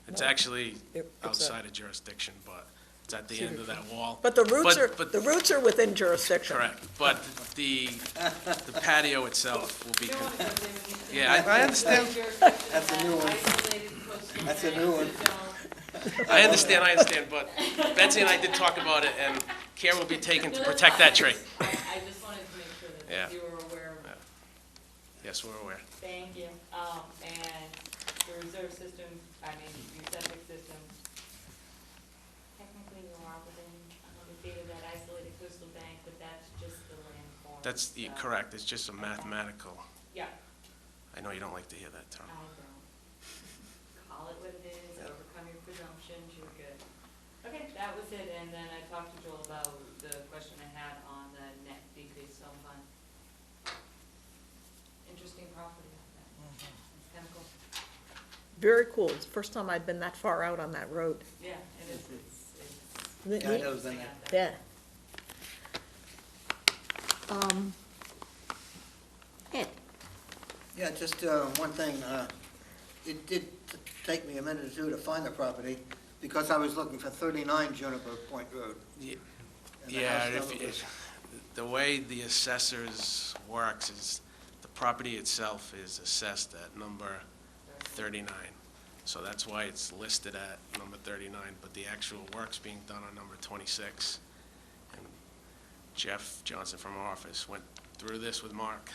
It's actually It's outside of jurisdiction, but it's at the end of that wall. But the roots But- the roots are within jurisdiction. Correct, but the patio itself will be, You don't want to go there with me. yeah, I understand, That's a new one. Isolated coastal That's a banks new one. that don't- I understand, but Betsy and I did talk about it, and care will be taken to No, that's protect fine. that tree. I just wanted to make sure Yeah. that you were aware of it. Yes, we're aware. Thank you. And the reserve system, your septic system, technically you are within 100 feet of that isolated coastal bank, but that's just the landform. That's correct, it's just a mathematical, Yeah, I know you don't like to hear that term. I don't. Call it what it is, overcome your presumptions, you're good. Okay, that was it, and then I talked to Joel about the question I had on the net decrease sum fund. Interesting property out there. It's kind of cool. Very cool. It's the first time I'd been that far out on that road. Yeah, it is, it's Yeah, I know it's in interesting there. out there. Yeah. Ed? Yeah, just one thing. it did take me a minute or two to find the property, because I was looking for 39 Juniper Point Road. Ye- And the Yeah, house number was- the way the assessors works is the property itself is assessed at number 39. So that's why it's listed at number 39, but the actual work's being done on number 26. And Jeff Johnson from our office went through this with Mark.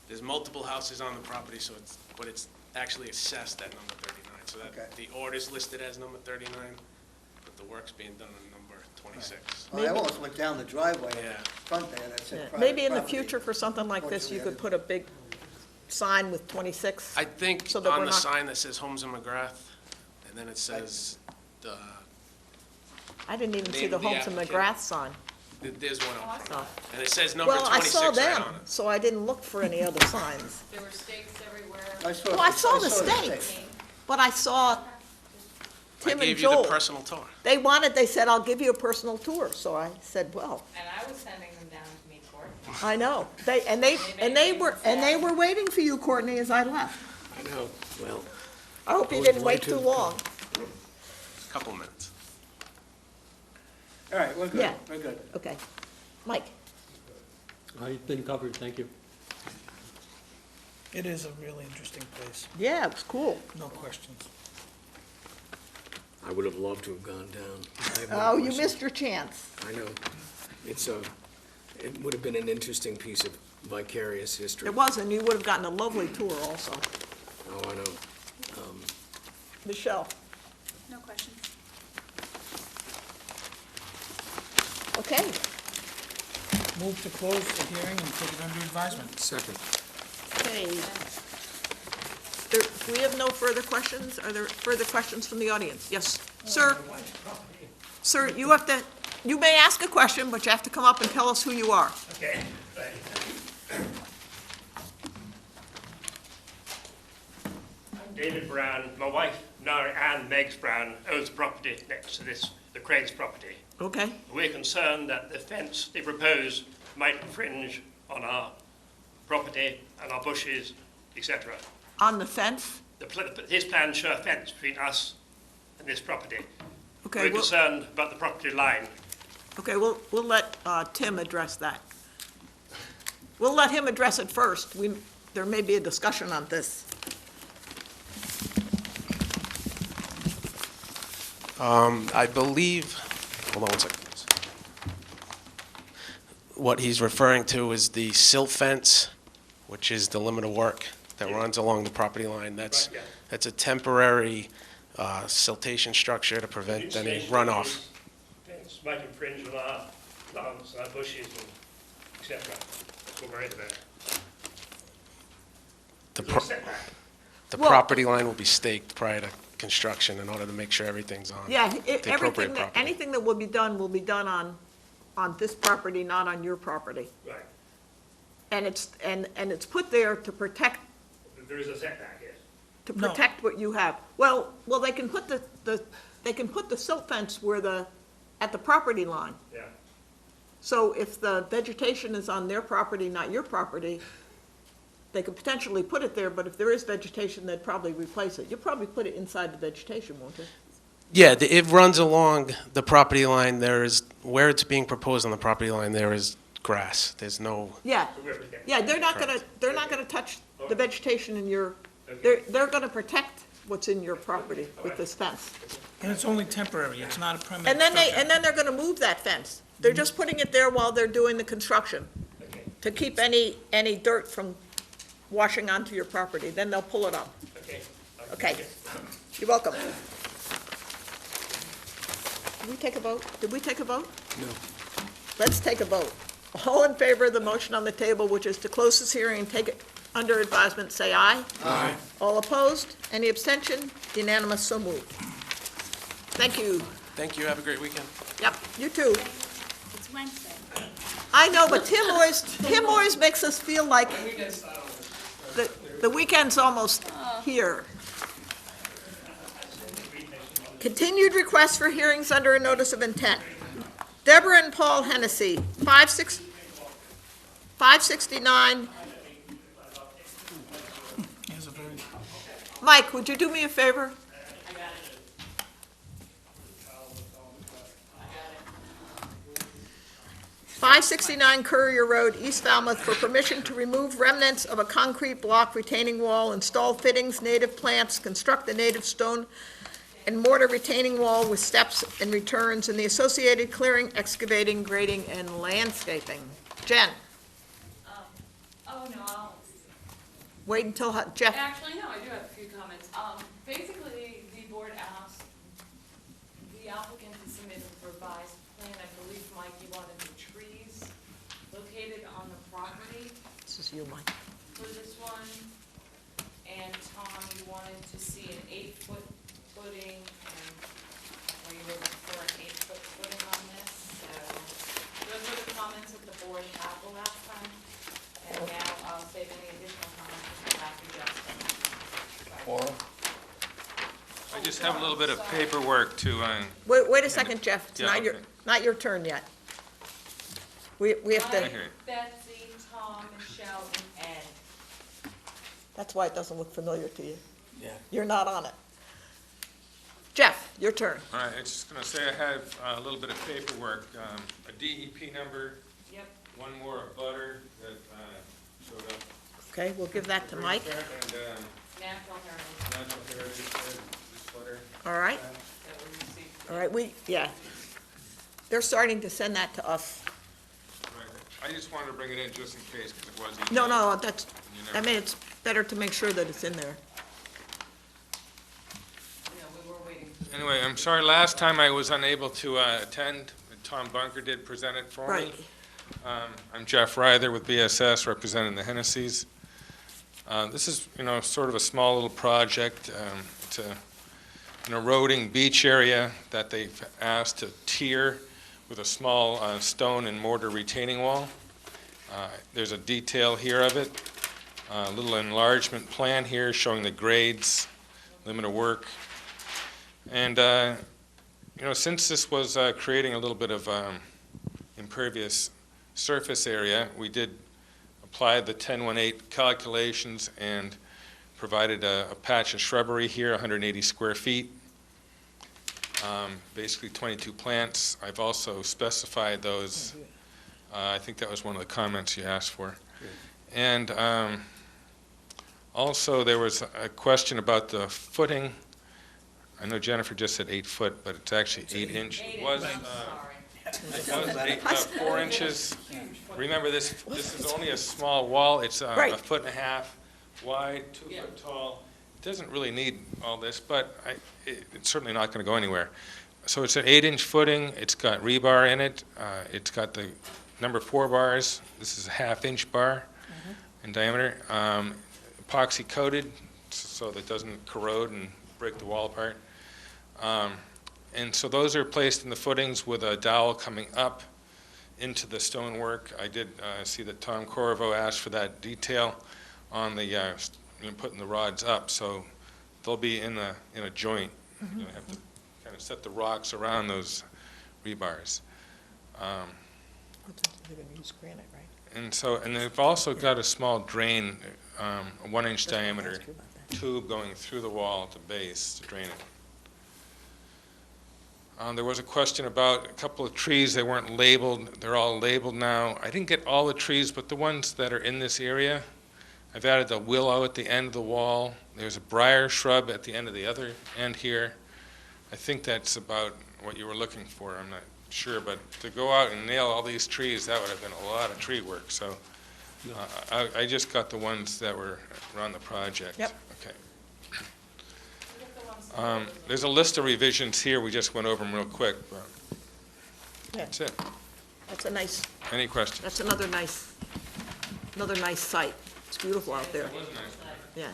There's multiple houses on the property, so but it's actually assessed at number 39. So that, Okay. the order's listed as number 39, but the work's being done on number 26. Well, I almost went down the driveway in Yeah. front there that said Yeah, private maybe in the property. future for something like this, you could put a big sign with 26. I think So that on we're the not- sign that says Homes in McGrath, and then it says, I didn't even see Name the of the Homes and applicant. McGrath sign. there's one up Oh. front. And it says number Well, I 26 saw right them, on it. so I didn't look for any other signs. There were stakes everywhere. Well, I saw the stakes, but I saw I Tim and gave you the Joel. personal tour. They said, I'll give you a personal tour, so I said, well, And I was sending them down to meet Court. I know. They were waiting for you, Courtney, as I left. I know, well, I hope you I didn't would wait like too to- long. Couple minutes. All right, we're good, Yeah. we're good. Okay. Mike? I've been covered, thank you. It is a really interesting place, Yeah, it was cool. no questions. I would have loved to have gone down. I have no Oh, you questions. missed your chance. I know. It would have been an interesting piece of vicarious history. It was, and you would have gotten a lovely tour also. Oh, I know. Michelle? No questions. Okay. Move to close the hearing and take it under advisement. Second. Okay. We have no further questions? Are there further questions from the audience? Yes, sir? Sir, you may ask a question, but you have to come up and tell us who you are. Okay, I'm David Brown. My wife, Ann Meggs Brown, owns the property next to this, the Craig's property. Okay? We're concerned that the fence they propose might infringe on our property and our bushes, etc. On the fence? His plans show a fence between us and this property. Okay, We're we'll, concerned about the property line. okay, we'll let Tim address that. We'll let him address it first. There may be a discussion on this. I believe, hold on one second. What he's referring to is the silt fence, which is the limit of work that runs along the property line. That's Right, yeah. that's a temporary siltation structure to prevent any Installation runoff. of this fence might infringe on our plants, our bushes, and etc. That's what we're worried about. The, Is there pro- a setback? the Well- property line will be staked prior to construction in order to make sure everything's on Yeah, the appropriate property. anything that will be done on this property, not on your property. Right. And it's put there to protect There is a setback, yes. to No. protect what you have. Well, they can put they can put the silt fence at the property line. Yeah. So if the vegetation is on their property, not your property, they could potentially put it there, but if there is vegetation, they'd probably replace it. You'll probably put it inside the vegetation, won't you? Yeah, it runs along the property line. There is, where it's being proposed on the property line, there is grass. There's no, Yeah, So we're protected. yeah, they're not gonna touch the vegetation in your, they're gonna protect what's in your property with this fence. And it's only temporary, it's not a permanent And then structure. they're gonna move that fence. They're just putting it there while they're doing the construction, Okay, to keep any dirt from washing onto your property. Then they'll pull it up. okay. Okay. You're welcome. Did we take a vote? Did we take a vote? No. Let's take a vote. All in favor of the motion on the table, which is to close this hearing and take it under advisement, say aye. Aye. All opposed? Any abstention? Unanimous, so moved. Thank you. thank you, have a great weekend. Yep, you too. It's Wednesday. I know, but Tim always makes us feel like the weekend's almost here. Continued requests for hearings under a notice of intent. Deborah and Paul Hennessy, 569, Here's a very Mike, would you do me a favor? I got it. 569 Courier Road, East Falmouth, for permission to remove remnants of a concrete block retaining wall, install fittings, native plants, construct the native stone and mortar retaining wall with steps and returns, and the associated clearing, excavating, grading, and landscaping. Jen, Oh, no, I'll, wait until Jeff, actually, no, I do have a few comments. Basically, the board asked the applicant to submit a revised plan. I believe, Mike, you wanted the trees located on the property this is you, Mike. for this one. And Tom, you wanted to see an 8-foot footing, and, or you were looking for an 8-foot footing on this. So those were the comments that the board had the last time. And now I'll save any additional comments until after Justin. I just have a little bit of paperwork to, Wait a second, Jeff, it's Yeah, okay. not your turn yet. We have I to, hear you. Betsy, Tom, Michelle, and Ed. that's why it doesn't look familiar to you. Yeah. You're not on it. Jeff, your turn. all right, I was just going to say I have a little bit of paperwork, a DEP number, Yep. one more of butter that showed up. Okay, we'll give that to Mike. And Natural heritage National Heritage, this butter. All right, that we received. all right, they're starting to send that to us. Right. I just wanted to bring it in just in case, because it was. No, emailed. that's, You I never- mean, it's better to make sure that it's in there. Yeah, we were waiting. Anyway, I'm sorry, last time I was unable to attend. Tom Bunker did present it for me. Right. I'm Jeff Ryther with BSS, representing the Hennessy's. This is, sort of a small little project. It's an eroding beach area that they've asked to tier with a small stone and mortar retaining wall. There's a detail here of it, a little enlargement plan here showing the grades, limit of work. And, since this was creating a little bit of impervious surface area, we did apply the 10-1-8 calculations and provided a patch of shrubbery here, 180 square feet, basically 22 plants. I've also specified those. I think that was one of the comments you asked for. And also there was a question about the footing. I know Jennifer just said 8 foot, but it's actually 8 inch. It was, I'm sorry. it was 4 inches. Remember, this is only a small wall. It's a Right. 1.5 feet wide, 2 Yeah. foot tall. It doesn't really need all this, but it's certainly not going to go anywhere. So it's an 8-inch footing. It's got rebar in it. It's got the number 4 bars. This is a 1/2-inch bar in diameter. Epoxy coated so that it doesn't corrode and break the wall apart. And so those are placed in the footings with a dowel coming up into the stonework. I did see that Tom Corvo asked for that detail on the putting the rods up, so they'll be in a joint. You have to kind of set the rocks around those rebars. They're gonna use granite, right? And they've also got a small drain, a 1-inch diameter tube going through the wall at the base to drain it. There was a question about a couple of trees. They weren't labeled. They're all labeled now. I didn't get all the trees, but the ones that are in this area. I've added the willow at the end of the wall. There's a briar shrub at the end of the other end here. I think that's about what you were looking for. I'm not sure, but to go out and nail all these trees, that would have been a lot of tree work. So I just got the ones that were on the project. Yep. Okay. There's a list of revisions here. We just went over them real quick. But Yeah. that's it. That's a nice, Any questions? that's another nice site. It's beautiful out there. It was nice. Yeah.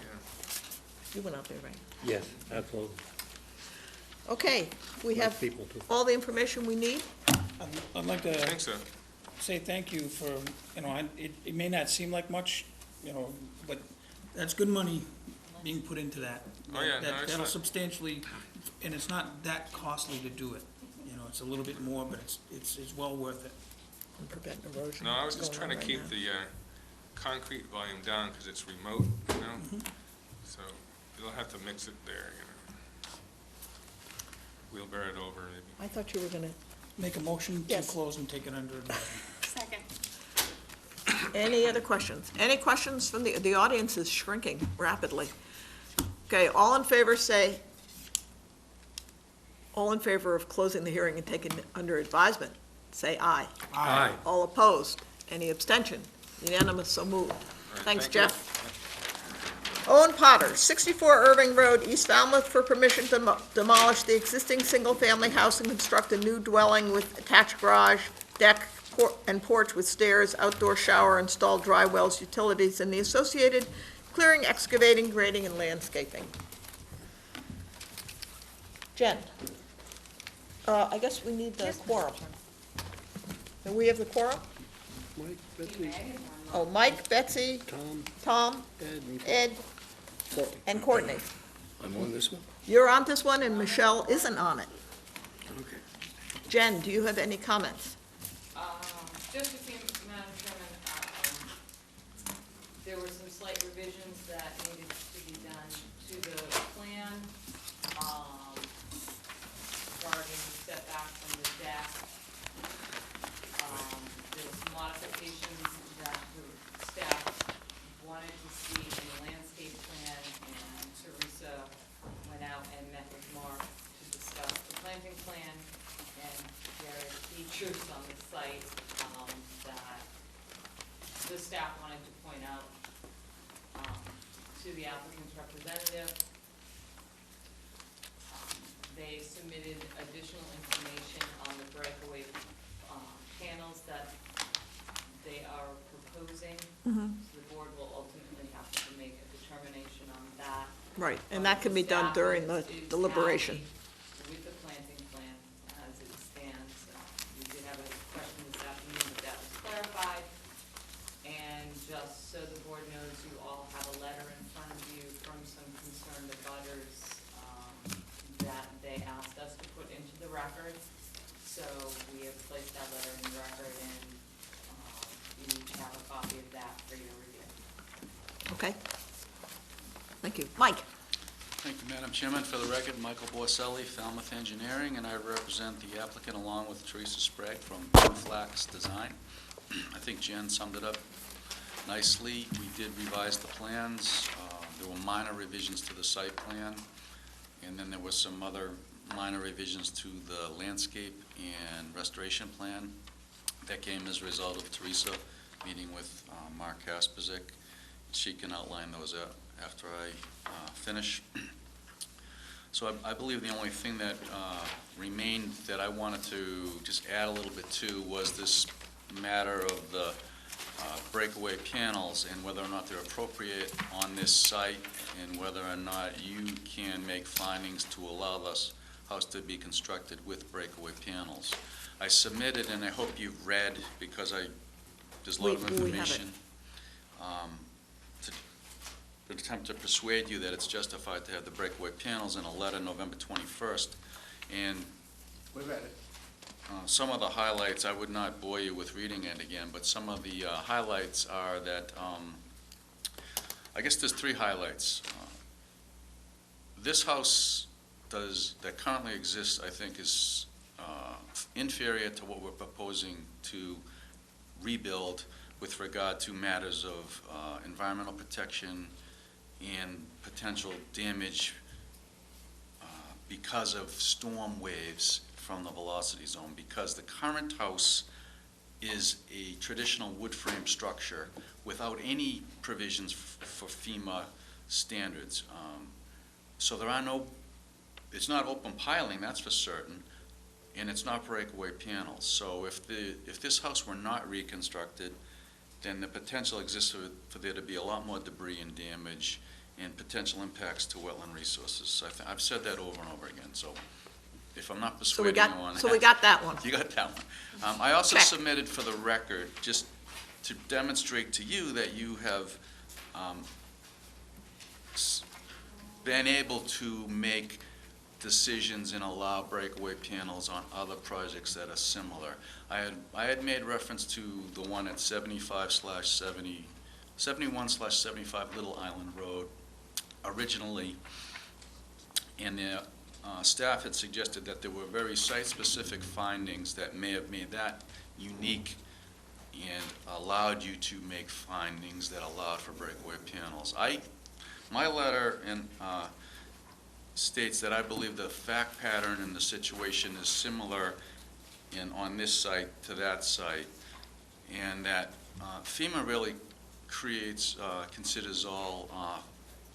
You went out there, right? Yes, absolutely. Okay, we Nice have people, too. all the information we need. I'd like I to think so. say thank you for, it may not seem like much, but that's good money being put into that. Oh, yeah, no, That- it's That'll not- substantially, and it's not that costly to do it. It's a little bit more, but it's well worth it. And prevent erosion. No, I was What's just going trying to on right keep now. the concrete volume down because it's remote, So you'll have to mix it there, Wheelbarrow it over, maybe. I thought you were gonna, Make a motion to Yes. close and take it under advisement. Second. any other questions? Any questions from the audience is shrinking rapidly. Okay, all in favor say, all in favor of closing the hearing and taking it under advisement, say aye. Aye. All opposed? Any abstention? Unanimous, so moved. Thanks, thank you. Jeff. Owen Potter, 64 Irving Road, East Falmouth, for permission to demolish the existing single-family house and construct a new dwelling with attached garage, deck, and porch with stairs, outdoor shower, installed dry wells, utilities, and the associated clearing, excavating, grading, and landscaping. Jen, I guess we need the quorum. Do we have the quorum? Mike, Betsy, Oh, Mike, Betsy, Tom, Tom, Ed, and Ed, Courtney. and Courtney. I'm on this one? You're on this one, and Michelle isn't on it. Okay. Jen, do you have any comments? Just a few, Madam Chairman, there were some slight revisions that needed to be done to the plan, regarding setback from the deck. There were some modifications that the staff wanted to see in the landscape plan, and Teresa went out and met with Mark to discuss the planting plan and various features on the site, that the staff wanted to point out, to the applicant's representative. They submitted additional information on the breakaway, panels that they are proposing. So the board will ultimately have to make a determination on that. Right, and that can be done during the deliberation. With the planting plan as it stands. We did have a question this afternoon, but that was clarified. And just so the board knows, you all have a letter in front of you from some concerned abutters, that they asked us to put into the record. So we have placed that letter in the record, and you have a copy of that for your review. Okay? Thank you. Mike? Thank you, Madam Chairman. For the record, Michael Borselli, Falmouth Engineering, and I represent the applicant along with Teresa Sprague from Blue Flax Design. I think Jen summed it up nicely. We did revise the plans. There were minor revisions to the site plan, and then there were some other minor revisions to the landscape and restoration plan that came as a result of Teresa meeting with Mark Kasperzik. She can outline those after I finish. So I believe the only thing that remained that I wanted to just add a little bit to was this matter of the breakaway panels and whether or not they're appropriate on this site, and whether or not you can make findings to allow this house to be constructed with breakaway panels. I submitted, and I hope you've read, because there's a lot of We have it. information, to attempt to persuade you that it's justified to have the breakaway panels in a letter November 21st. And We read it. some of the highlights, I would not bore you with reading it again, but some of the highlights are that, I guess there's three highlights. This house that currently exists, I think, is inferior to what we're proposing to rebuild with regard to matters of environmental protection and potential damage because of storm waves from the velocity zone, because the current house is a traditional wood frame structure without any provisions for FEMA standards. So there are it's not open piling, that's for certain, and it's not breakaway panels. So if this house were not reconstructed, then the potential exists for there to be a lot more debris and damage and potential impacts to wetland resources. So I've said that over and over again, so if I'm not So we persuading you on got, that. so we got that one. You got that one. I also Check. submitted for the record, just to demonstrate to you that you have been able to make decisions and allow breakaway panels on other projects that are similar. I had made reference to the one at 71/75 Little Island Road. originally, and the staff had suggested that there were very site-specific findings that may have made that unique and allowed you to make findings that allowed for breakaway panels. My letter states that I believe the fact pattern in the situation is similar on this site to that site, and that FEMA really considers all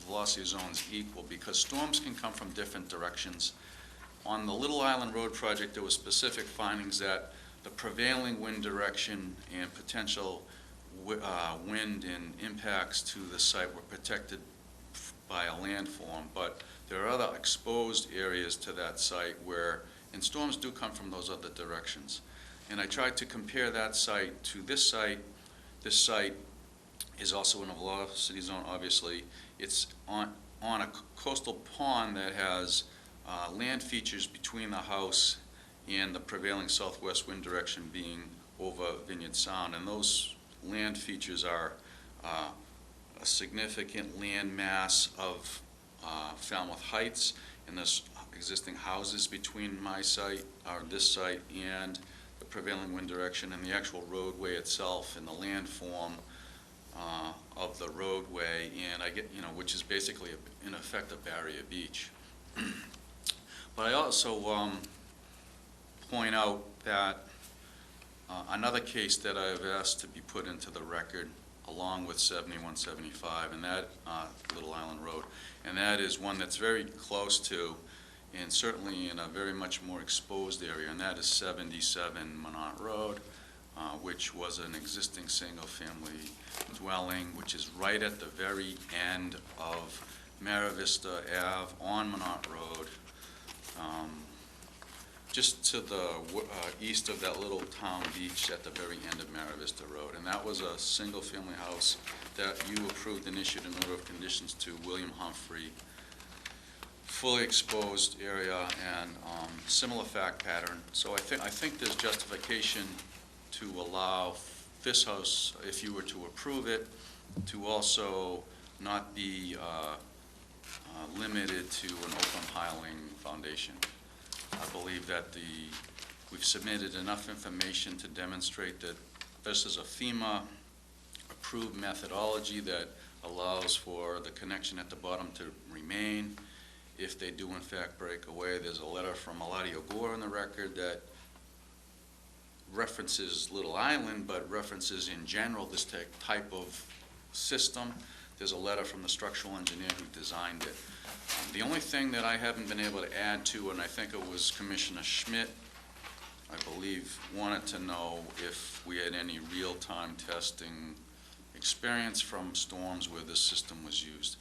velocity zones equal, because storms can come from different directions. On the Little Island Road project, there were specific findings that the prevailing wind direction and potential wind and impacts to the site were protected by a landform, but there are other exposed areas to that site and storms do come from those other directions. And I tried to compare that site to this site. This site is also in a velocity zone, obviously. It's on a coastal pond that has land features between the house and the prevailing southwest wind direction being over Vineyard Sound. And those land features are a significant land mass of Falmouth Heights, and there's existing houses between my site, or this site, and the prevailing wind direction, and the actual roadway itself and the landform of the roadway, and which is basically in effect a barrier beach. But I also point out that another case that I've asked to be put into the record along with 7175 and that Little Island Road, and that is one that's very close to and certainly in a very much more exposed area, and that is 77 Minot Road, which was an existing single-family dwelling, which is right at the very end of Mara Vista Ave on Minot Road, just to the east of that little town beach at the very end of Mara Vista Road. And that was a single-family house that you approved and issued an order of conditions to William Humphrey, fully exposed area and similar fact pattern. So I think there's justification to allow this house, if you were to approve it, to also not be limited to an open piling foundation. I believe that we've submitted enough information to demonstrate that this is a FEMA-approved methodology that allows for the connection at the bottom to remain. If they do in fact break away, there's a letter from Eladio Gore in the record that references Little Island, but references in general this type of system. There's a letter from the structural engineer who designed it. The only thing that I haven't been able to add to, and I think it was Commissioner Schmidt, I believe, wanted to know if we had any real-time testing experience from storms where this system was used.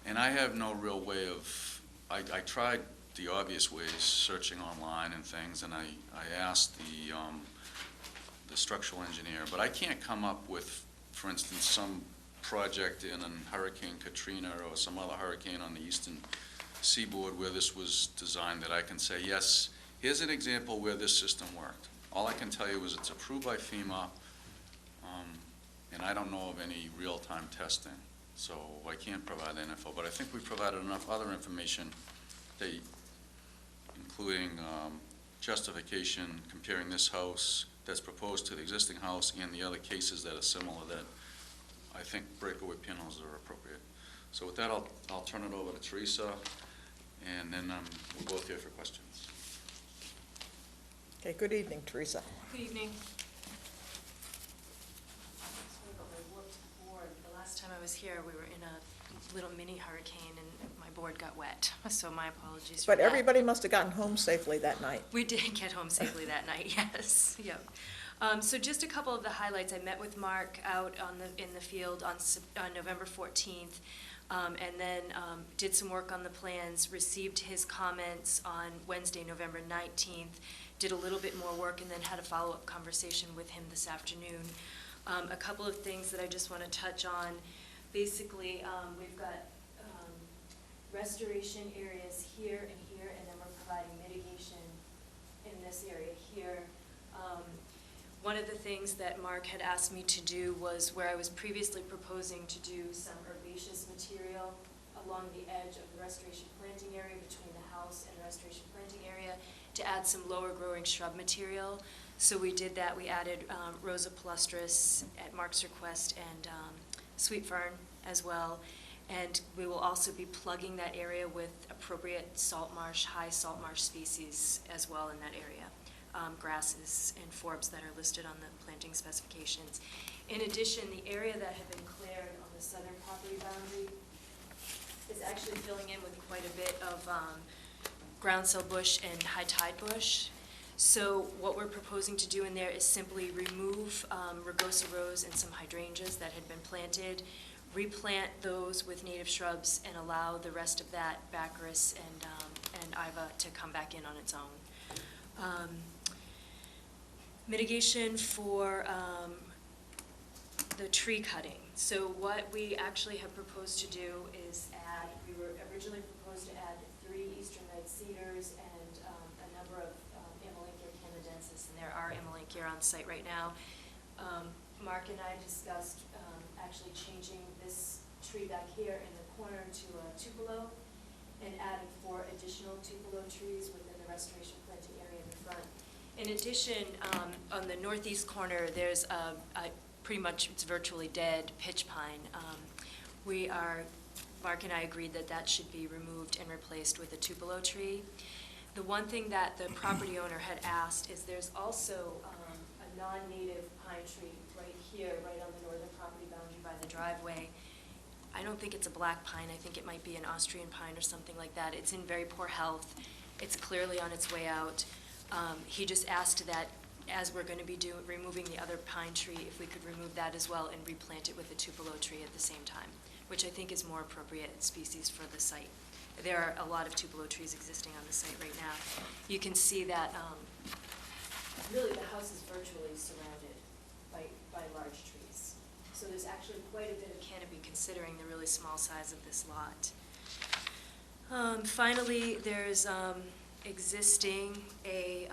And I have no real way of, I tried the obvious ways, searching online and things, and I asked the structural engineer, but I can't come up with, for instance, some project in Hurricane Katrina or some other hurricane on the eastern seaboard where this was designed that I can say, yes, here's an example where this system worked. All I can tell you is it's approved by FEMA, and I don't know of any real-time testing, so I can't provide that info, but I think we provided enough other information, including justification comparing this house that's proposed to the existing house and the other cases that are similar, that I think breakaway panels are appropriate. So with that, I'll turn it over to Teresa, and then we're both here for questions. Okay, good evening, Teresa. Good evening. Sorry about my warped board. The last time I was here, we were in a little mini hurricane and my board got wet, so my apologies for that. But everybody must have gotten home safely that night. We did get home safely that night, yes, yep. So just a couple of the highlights. I met with Mark out in the field on November 14th, and then did some work on the plans, received his comments on Wednesday, November 19th, did a little bit more work, and then had a follow-up conversation with him this afternoon. A couple of things that I just want to touch on. Basically, we've got restoration areas here and here, and then we're providing mitigation in this area here. One of the things that Mark had asked me to do was where I was previously proposing to do some herbaceous material along the edge of the restoration planting area between the house and the restoration planting area to add some lower growing shrub material. So we did that. We added Rosa palustris at Mark's request and sweet fern as well. And we will also be plugging that area with appropriate salt marsh, high salt marsh species as well in that area. Grasses and forbs that are listed on the planting specifications. In addition, the area that had been cleared on the southern property boundary is actually filling in with quite a bit of groundsel bush and high tide bush. So what we're proposing to do in there is simply remove rugosa rose and some hydrangeas that had been planted, replant those with native shrubs, and allow the rest of that baccharis and iva to come back in on its own. Mitigation for the tree cutting. So what we actually have proposed to do is add, we were originally proposed to add 3 eastern red cedars and a number of Amelanchier canadensis, and there are Amelanchier on site right now. Mark and I discussed actually changing this tree back here in the corner to a tupelo and adding 4 additional tupelo trees within the restoration planting area in the front. In addition, on the northeast corner, there's pretty much, it's virtually dead pitch pine. Mark and I agreed that that should be removed and replaced with a tupelo tree. The one thing that the property owner had asked is there's also a non-native pine tree right here, right on the northern property boundary by the driveway. I don't think it's a black pine. I think it might be an Austrian pine or something like that. It's in very poor health. It's clearly on its way out. He just asked that as we're going to be removing the other pine tree, if we could remove that as well and replant it with a tupelo tree at the same time, which I think is more appropriate species for the site. There are a lot of tupelo trees existing on the site right now. You can see that really the house is virtually surrounded by large trees. So there's actually quite a bit of canopy considering the really small size of this lot. Finally, there's existing a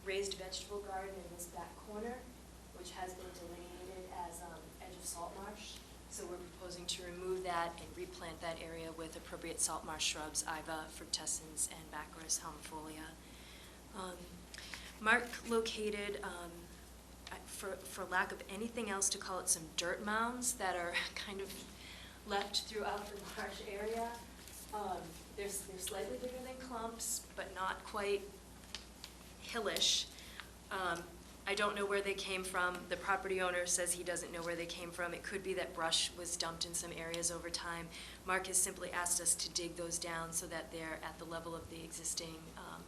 raised vegetable garden in this back corner, which has been delineated as edge of salt marsh. So we're proposing to remove that and replant that area with appropriate salt marsh shrubs, Iva, fructescens, and Baccharis helmifolia. Mark located, for lack of anything else to call it, some dirt mounds that are kind of left throughout the marsh area. They're slightly bigger than clumps, but not quite hillish. I don't know where they came from. The property owner says he doesn't know where they came from. It could be that brush was dumped in some areas over time. Mark has simply asked us to dig those down so that they're at the level of the existing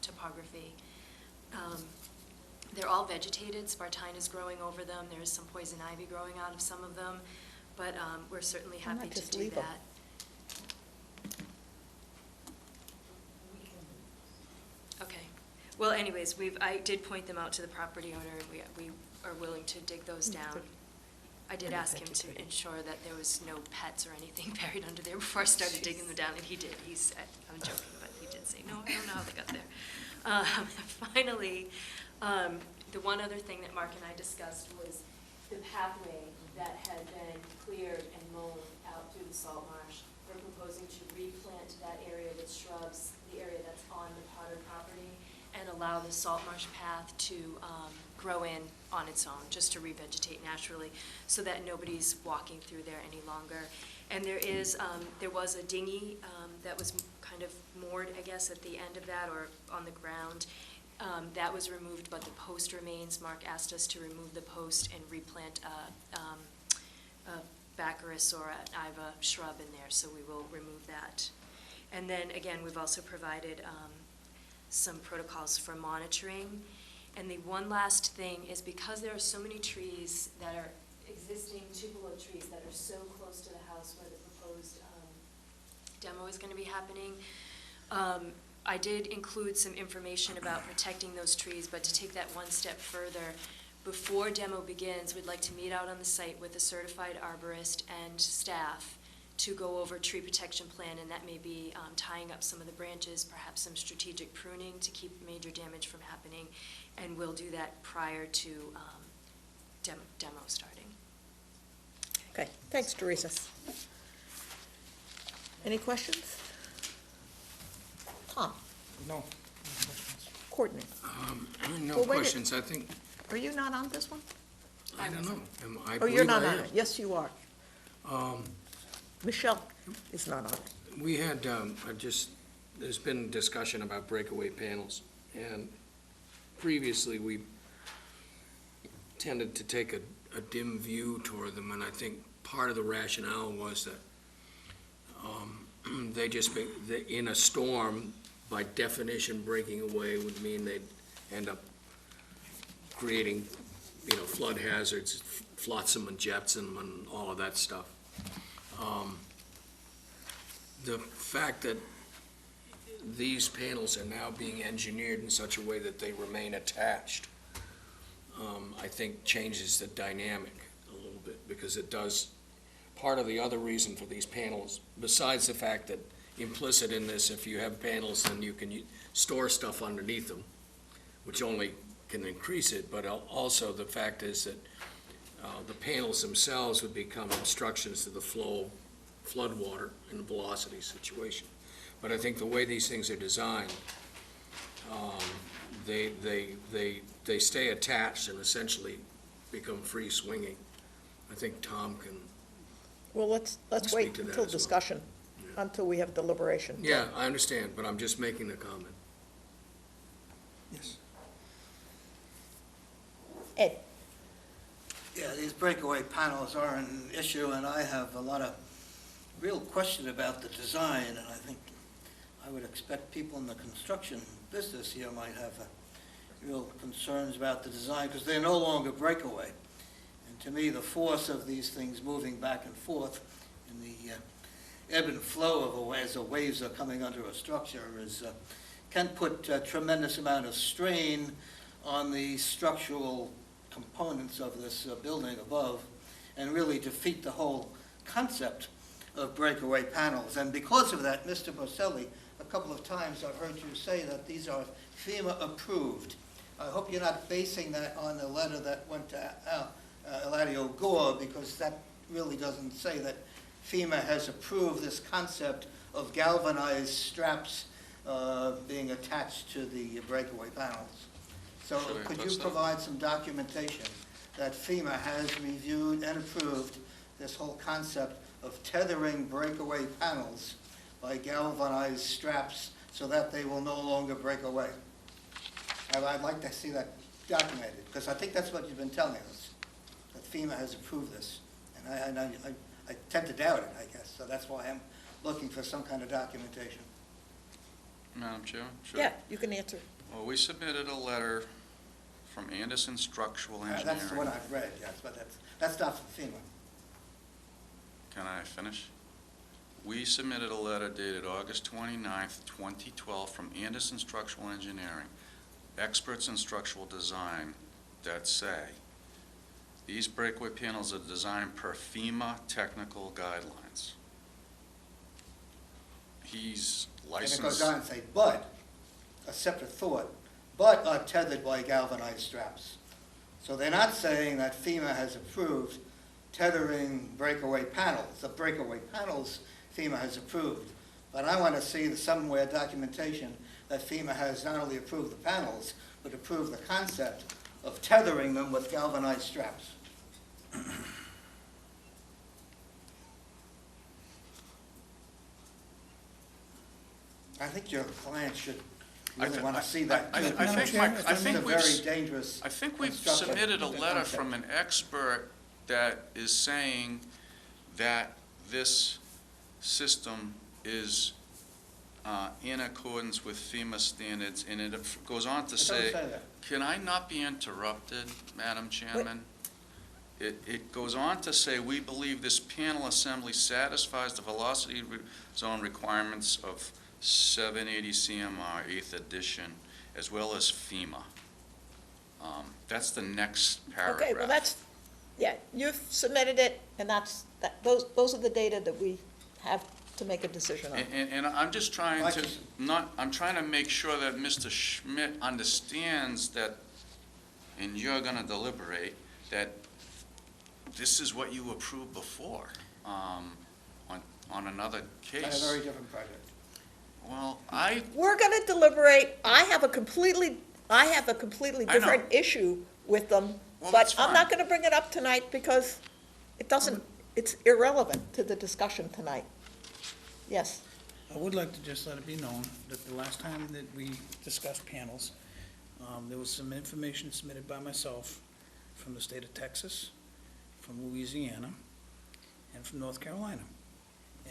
topography. They're all vegetated. Spartina is growing over them. There is some poison ivy growing out of some of them, but we're certainly happy to do that. Okay. Well, anyways, I did point them out to the property owner, and we are willing to dig those down. I did ask him to ensure that there was no pets or anything buried under there before I started digging them down, and he did. He said, I'm joking, but he did say, no, I don't know how they got there. Finally, the one other thing that Mark and I discussed was the pathway that had been cleared and mown out through the salt marsh. We're proposing to replant that area with shrubs, the area that's on the Potter property, and allow the salt marsh path to grow in on its own, just to revegetate naturally, so that nobody's walking through there any longer. And there was a dinghy that was kind of moored, I guess, at the end of that or on the ground. That was removed, but the post remains. Mark asked us to remove the post and replant a Baccharis or an Iva shrub in there, so we will remove that. And then, again, we've also provided some protocols for monitoring. And the one last thing is, because there are so many trees that are existing tupelo trees that are so close to the house where the proposed demo is going to be happening, I did include some information about protecting those trees, but to take that one step further, before demo begins, we'd like to meet out on the site with a certified arborist and staff to go over tree protection plan, and that may be tying up some of the branches, perhaps some strategic pruning to keep major damage from happening, and we'll do that prior to demo starting. Okay, thanks, Teresa. Any questions? Tom, No. Courtney, No Well, wait a- questions, I think, are you not on this one? I don't know. I Oh, you're believe I not on am. it. Yes, you are. Um, Michelle is not on it. We had, there's been discussion about breakaway panels, and previously, we tended to take a dim view toward them, and I think part of the rationale was that they just, in a storm, by definition, breaking away would mean they'd end up creating, flood hazards, flotsam and jetsam and all of that stuff. The fact that these panels are now being engineered in such a way that they remain attached, I think changes the dynamic a little bit, because it does, part of the other reason for these panels, besides the fact that implicit in this, if you have panels, then you can store stuff underneath them, which only can increase it, but also the fact is that the panels themselves would become obstructions to the flow of floodwater in a velocity situation. But I think the way these things are designed, they stay attached and essentially become free swinging. I think Tom can, Well, let's Speak wait to that until as well. discussion, Yeah. until we have deliberation. yeah, I understand, but I'm just making the comment. Yes. Ed, Yeah, these breakaway panels are an issue, and I have a lot of real question about the design, and I think I would expect people in the construction business here might have real concerns about the design, because they're no longer breakaway. And to me, the force of these things moving back and forth in the ebb and flow of as the waves are coming under a structure can put a tremendous amount of strain on the structural components of this building above, and really defeat the whole concept of breakaway panels. And because of that, Mr. Boselli, a couple of times I've heard you say that these are FEMA approved. I hope you're not basing that on the letter that went to Eladio Gore, because that really doesn't say that FEMA has approved this concept of galvanized straps being attached to the breakaway panels. So Should I could you post that? provide some documentation that FEMA has reviewed and approved this whole concept of tethering breakaway panels by galvanized straps so that they will no longer break away? I'd like to see that documented, because I think that's what you've been telling us, that FEMA has approved this. And I tend to doubt it, I guess, so that's why I'm looking for some kind of documentation. Madam Chair? Sure. yeah, you can answer. Well, we submitted a letter from Anderson Structural Engineering. That's the one I've read, yes, but that's not from FEMA. Can I finish? We submitted a letter dated August 29th, 2012, from Anderson Structural Engineering, experts in structural design, that say these breakaway panels are designed per FEMA technical guidelines. He's licensed. And it goes on and say, but, a separate thought, but are tethered by galvanized straps. So they're not saying that FEMA has approved tethering breakaway panels. The breakaway panels FEMA has approved. But I want to see somewhere documentation that FEMA has not only approved the panels, but approved the concept of tethering them with galvanized straps. I think your client should really want to see that. I too. think It's a we've very dangerous I think we've construction submitted a letter concept. from an expert that is saying that this system is in accordance with FEMA standards, and it goes on to It doesn't say, say that. can I not be interrupted, Madam Chairman? It goes on to say, we believe this panel assembly satisfies the velocity zone requirements of 780 CMR 8th edition, as well as FEMA. That's the next paragraph. Okay, well, yeah, you've submitted it, and those are the data that we have to make a decision on. And I'm just trying Like to, this. I'm trying to make sure that Mr. Schmidt understands that, and you're gonna deliberate, that this is what you approved before, on on another On a case. very different project. Well, We're gonna deliberate, I have a completely I know. different issue with them, Well, but that's I'm not fine. gonna bring it up tonight because it doesn't, it's irrelevant to the discussion tonight. Yes, I would like to just let it be known that the last time that we discussed panels, there was some information submitted by myself from the state of Texas, from Louisiana, and from North Carolina.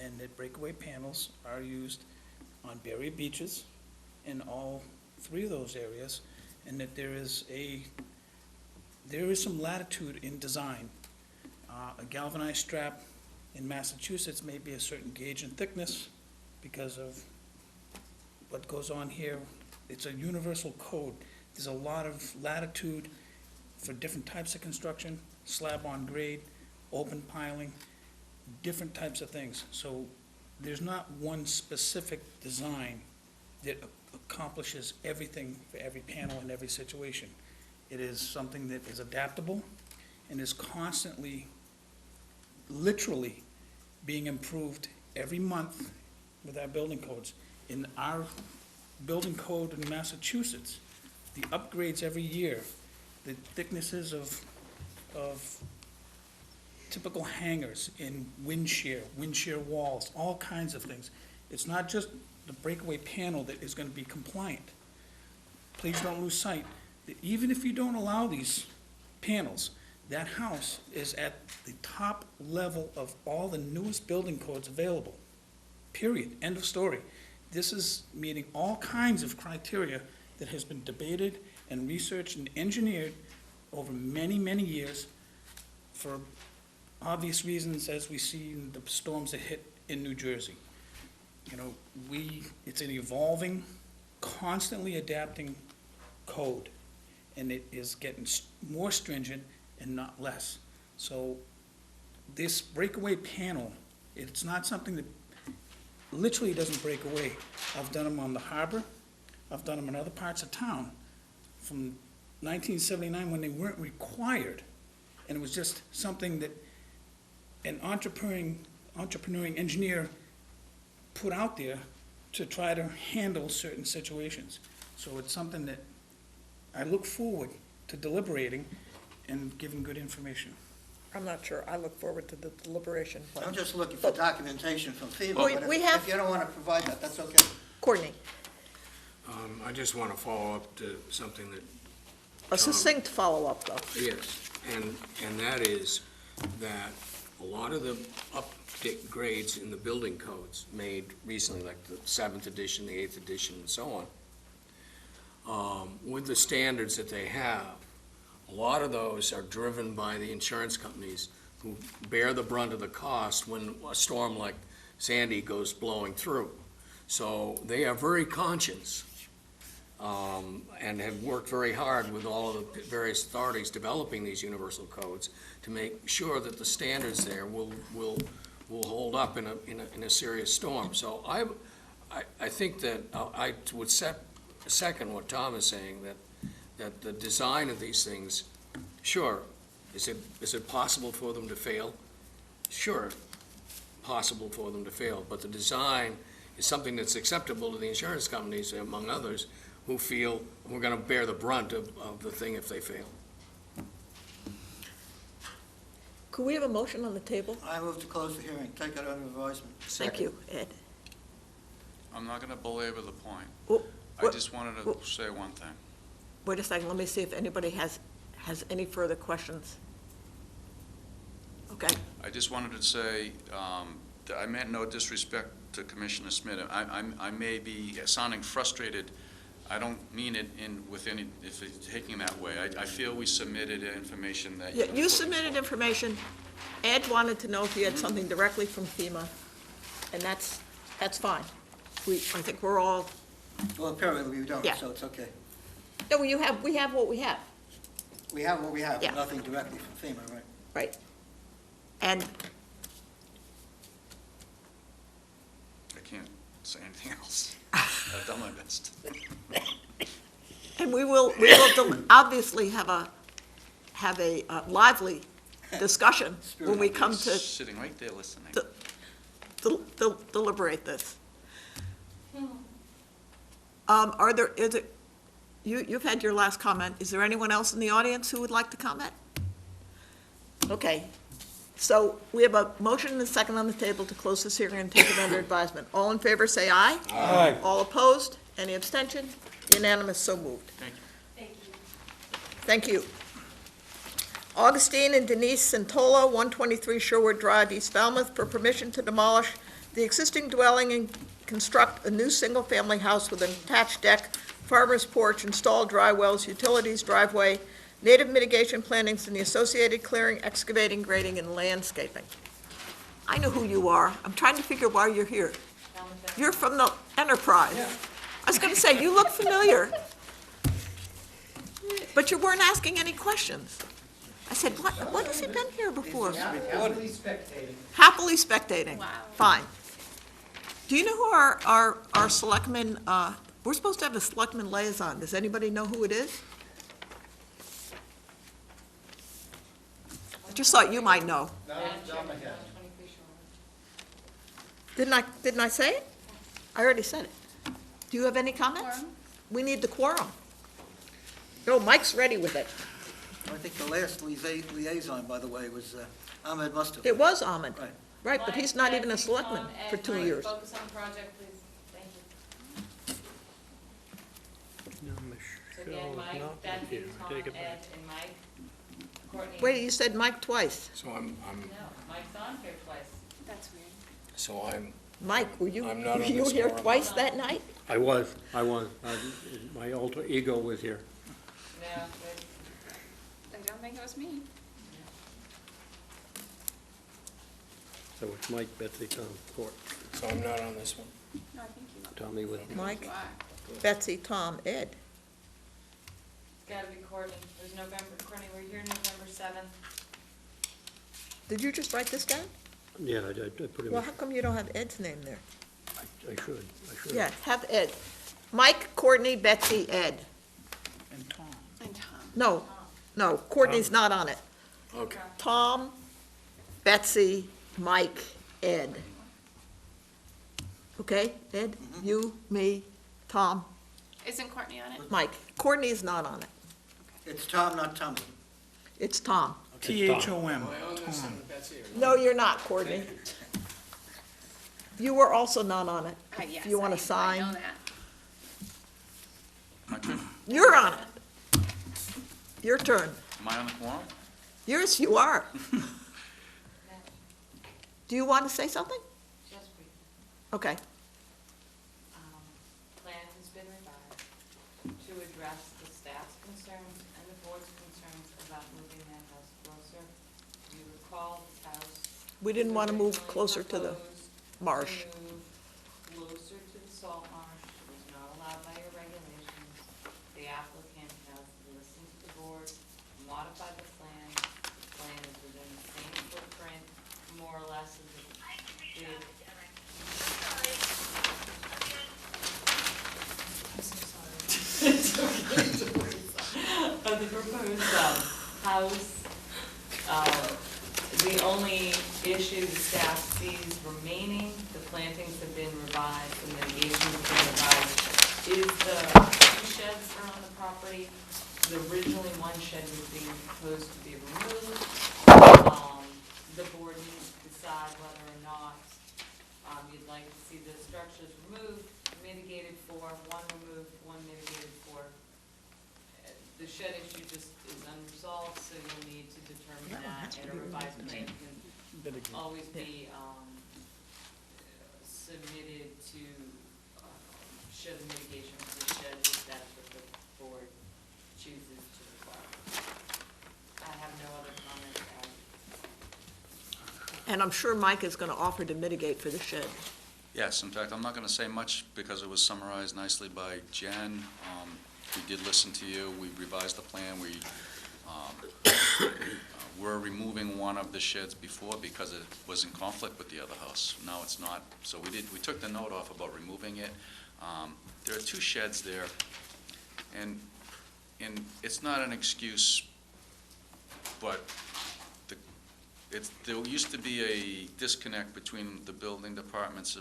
And that breakaway panels are used on barrier beaches in all three of those areas, and that there is some latitude in design. A galvanized strap in Massachusetts may be a certain gauge and thickness because of what goes on here. It's a universal code. There's a lot of latitude for different types of construction, slab on grade, open piling, different types of things. So there's not one specific design that accomplishes everything for every panel in every situation. It is something that is adaptable and is constantly, literally being improved every month with our building codes. In our building code in Massachusetts, the upgrades every year, the thicknesses of typical hangers in wind shear walls, all kinds of things. It's not just the breakaway panel that is going to be compliant. Please don't lose sight that even if you don't allow these panels, that house is at the top level of all the newest building codes available. Period. End of story. This is meeting all kinds of criteria that has been debated and researched and engineered over many, many years for obvious reasons as we see in the storms that hit in New Jersey. You know, it's an evolving, constantly adapting code, and it is getting more stringent and not less. So this breakaway panel, it's not something that literally doesn't break away. I've done them on the harbor, I've done them in other parts of town from 1979 when they weren't required, and it was just something that an entrepreneuring engineer put out there to try to handle certain situations. So it's something that I look forward to deliberating and giving good information. I'm not sure, I look forward to the deliberation. but- I'm just looking for documentation from FEMA, We- but we if have- you don't want to provide that, that's okay. Courtney, I just want to follow up to something that, a succinct follow-up, though. yes, and that is that a lot of the upgrades in the building codes made recently, like the 7th edition, the 8th edition, and so on, with the standards that they have, a lot of those are driven by the insurance companies who bear the brunt of the cost when a storm like Sandy goes blowing through. So they are very conscious and have worked very hard with all of the various authorities developing these universal codes to make sure that the standards there will hold up in a serious storm. So I think that I would second what Tom is saying, that the design of these things, sure, is it possible for them to fail? Sure, possible for them to fail, but the design is something that's acceptable to the insurance companies, among others, who feel we're going to bear the brunt of the thing if they fail. Could we have a motion on the table? I move to close the hearing, take it under advisement. Thank you, Ed. I'm not going to belabor the point. Well, I just wanted to say one thing. wait a second, let me see if anybody has any further questions. Okay, I just wanted to say, that I meant no disrespect to Commissioner Smith. I may be sounding frustrated. I don't mean it if it's taking that way. I feel we submitted information that. yeah, you submitted information, Ed wanted to know if you had something directly from FEMA, and that's fine. I think we're all, Well, apparently we don't, Yeah. so it's okay. no, we have what we have, We have what we have, Yeah. nothing directly from FEMA, right? right? And I can't say anything else. I've done my best. And we will obviously have a lively discussion when we come to Sitting right there listening. deliberate this. You've had your last comment. Is there anyone else in the audience who would like to comment? Okay. So we have a motion and a second on the table to close this hearing and take it under advisement. All in favor, say aye. Aye. All opposed? Any abstention? Unanimous, so moved. Thank you. Thank you. Augustine and Denise Santola, 123 Sherwood Drive, East Falmouth, for permission to demolish the existing dwelling and construct a new single-family house with an attached deck, farmer's porch, installed dry wells, utilities, driveway, native mitigation plantings, and the associated clearing, excavating, grading, and landscaping. I know who you are. I'm trying to figure why you're here. You're from the Enterprise. I was going to say, you look familiar, but you weren't asking any questions. I said, what has he been here before? Happily spectating. Happily spectating. Wow. Fine. Do you know who our selectmen, we're supposed to have a selectman liaison. Does anybody know who it is? I just thought you might know. Didn't I say it? I already said it. Do you have any comments? Quorum? We need the quorum. No, Mike's ready with it. I think the last liaison, by the way, was Ahmed Mustafa. It was Ahmed. Right. Right, but he's not even a selectman for 2 years. Focus on the project, please. Thank you. No, So again, Michelle's Mike, not Betsy, here. I Tom, take it Ed, back. and Mike. Courtney. Wait, you said Mike twice. So I'm, No, Mike's on here twice. That's weird. so I'm, Mike, were you I'm not on you this here quorum. twice that night? I was. My alter ego was here. No, I don't think it was me. So it's Mike, Betsy, Tom, Court. so I'm not on this one. No, I think you might. Tommy with me. Mike, You are. Betsy, Tom, Ed. it's gotta be Courtney. It was November, Courtney, we're here November 7th. Did you just write this down? Yeah, I put him, Well, how come you don't have Ed's name there? I should. Yeah, have Ed. Mike, Courtney, Betsy, Ed. And Tom. And Tom. No, Courtney's not on it. Okay. Tom, Betsy, Mike, Ed. Okay, Ed, you, me, Tom, Isn't Courtney on it? Mike. Courtney's not on it. It's Tom, not Tommy. It's Tom. THOM. No, you're not, Courtney. You were also not on it. Yes, You want I to sign? know that. My turn. You're on it. Your turn. Am I on the quorum? Yes, you are. Do you want to say something? Just briefly. Okay. Plan has been revised to address the staff's concerns and the board's concerns about moving that house closer. You recall this house. We didn't want to move originally closer to the proposed marsh. to move closer to the salt marsh. It was not allowed by your regulations. The applicant has listened to the board, modified the plan. The plan is within the same footprint, more or less, as it did. I'm so sorry. It's okay. Of the proposed house, the only issue the staff sees remaining, the plantings have been revised, the mitigation has been revised, is the two sheds that are on the property. Originally, one shed was being proposed to be removed. The board needs to decide whether or not you'd like to see the structures removed, mitigated for, one removed, one mitigated for. The shed issue just is unresolved, so you'll need to determine that, and a revised plan can always be submitted to show the mitigation for the shed, if that's what the board chooses to require. I have no other comment to add. And I'm sure Mike is going to offer to mitigate for the shed. Yes, in fact, I'm not going to say much because it was summarized nicely by Jen. We did listen to you, we revised the plan, we're removing one of the sheds before because it was in conflict with the other house. Now it's not, so we took the note off about removing it. There are two sheds there, and it's not an excuse, but there used to be a disconnect between the building department's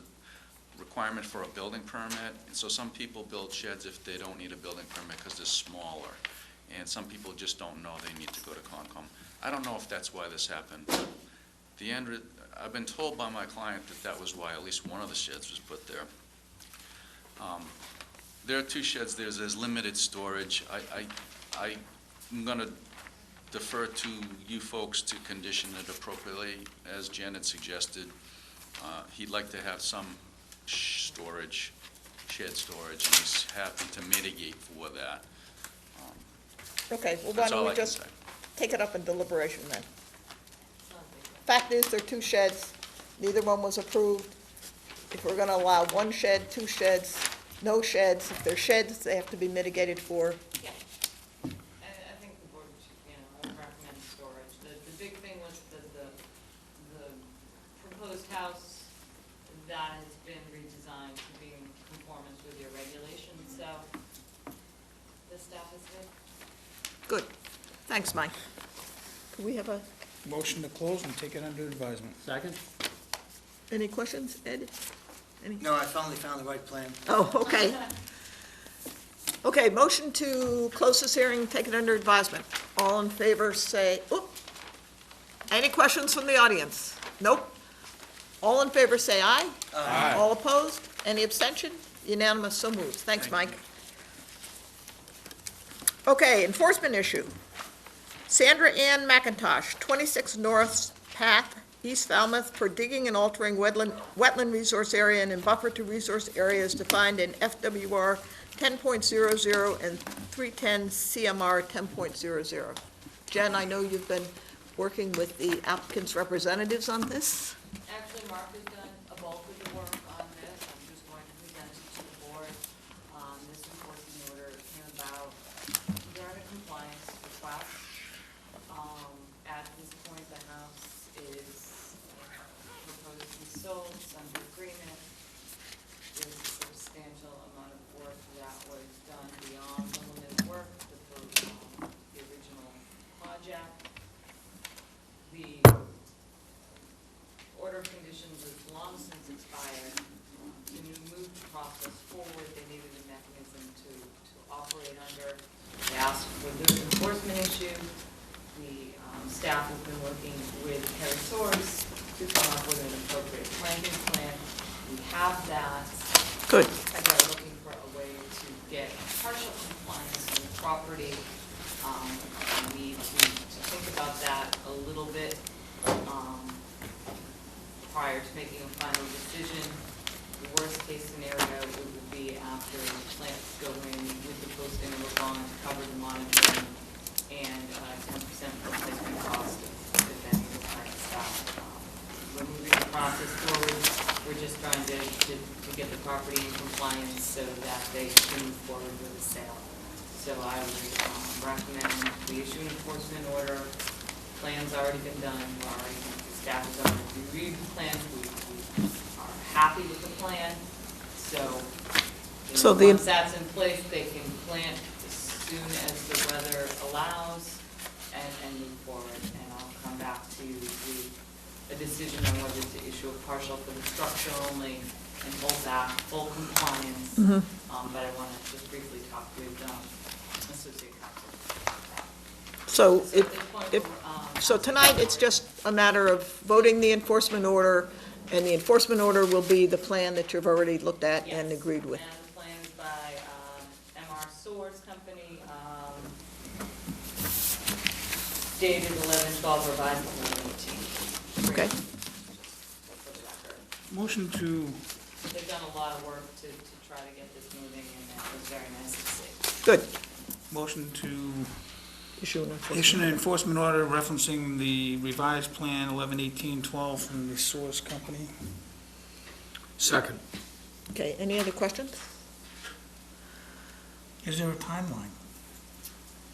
requirement for a building permit, and so some people build sheds if they don't need a building permit because they're smaller, and some people just don't know they need to go to Concom. I don't know if that's why this happened, but I've been told by my client that that was why at least one of the sheds was put there. There are 2 sheds, there's limited storage. I'm gonna defer to you folks to condition it appropriately, as Jen had suggested. He'd like to have some storage, shed storage, and he's happy to mitigate for that. Okay, well, why That's don't all we I can just say. take it up in deliberation then? Fact is, there are 2 sheds, neither one was approved. If we're gonna allow 1 shed, 2 sheds, no sheds, if they're sheds, they have to be mitigated for. Yeah. I think the board should, I would recommend storage. The big thing was the proposed house that has been redesigned to be in conformance with your regulations, so the staff is good. Good. Thanks, Mike. Do we have Motion to close and take it under advisement. Second? any questions, Ed? Any? No, I finally found the right plan. Oh, okay. Okay, motion to close this hearing, take it under advisement. All in favor, say, oop. Any questions from the audience? Nope. All in favor, say aye. Aye. All opposed? Any abstention? Unanimous, so moved. Thanks, Mike. Okay, enforcement issue. Sandra Ann McIntosh, 26 North Path, East Falmouth, for digging and altering wetland resource area and in buffer to resource areas defined in FWR 10.00 and 310 CMR 10.00. Jen, I know you've been working with the applicant's representatives on this. Actually, Mark has done a bulk of the work on this. I'm just going to present it to the board. This enforcement order came about during a compliance request. At this point, the house is proposed to be sold, under agreement. There's a substantial amount of work that was done beyond the limited work for the original project. The order of conditions is long since expired. To move the process forward, they needed a mechanism to operate under. They asked for this enforcement issue. The staff has been working with Harry Soares to come up with an appropriate planting plan. We have that. Good. And they're looking for a way to get partial compliance on the property. We need to think about that a little bit prior to making a final decision. The worst case scenario would be after the plants go in with the posting of a bond to cover the monitoring and 10% replacement cost if any of the plants stop. We're moving the process forward. We're just trying to get the property in compliance so that they can move forward with the sale. So I would recommend we issue an enforcement order. Plan's already been done. The staff has already reviewed the plan. We are happy with the plan. So once that's in place, they can plant as soon as the weather allows and move forward. And I'll come back to you with a decision on whether to issue a partial for the structure only and full compliance. But I want to just briefly talk with Associate Counsel. So tonight, it's just a matter of voting the enforcement order, and the enforcement order will be the plan that you've already looked at and agreed with. And the plan is by MR Soares Company, dated 11/12, revised 11/18. Okay. Motion to, They've done a lot of work to try to get this moving, and that was very nice to see. Good. motion to Issue an enforcement. issue an enforcement order referencing the revised plan 11/18/12 from the Source Company. Second. Okay, any other questions? Is there a timeline?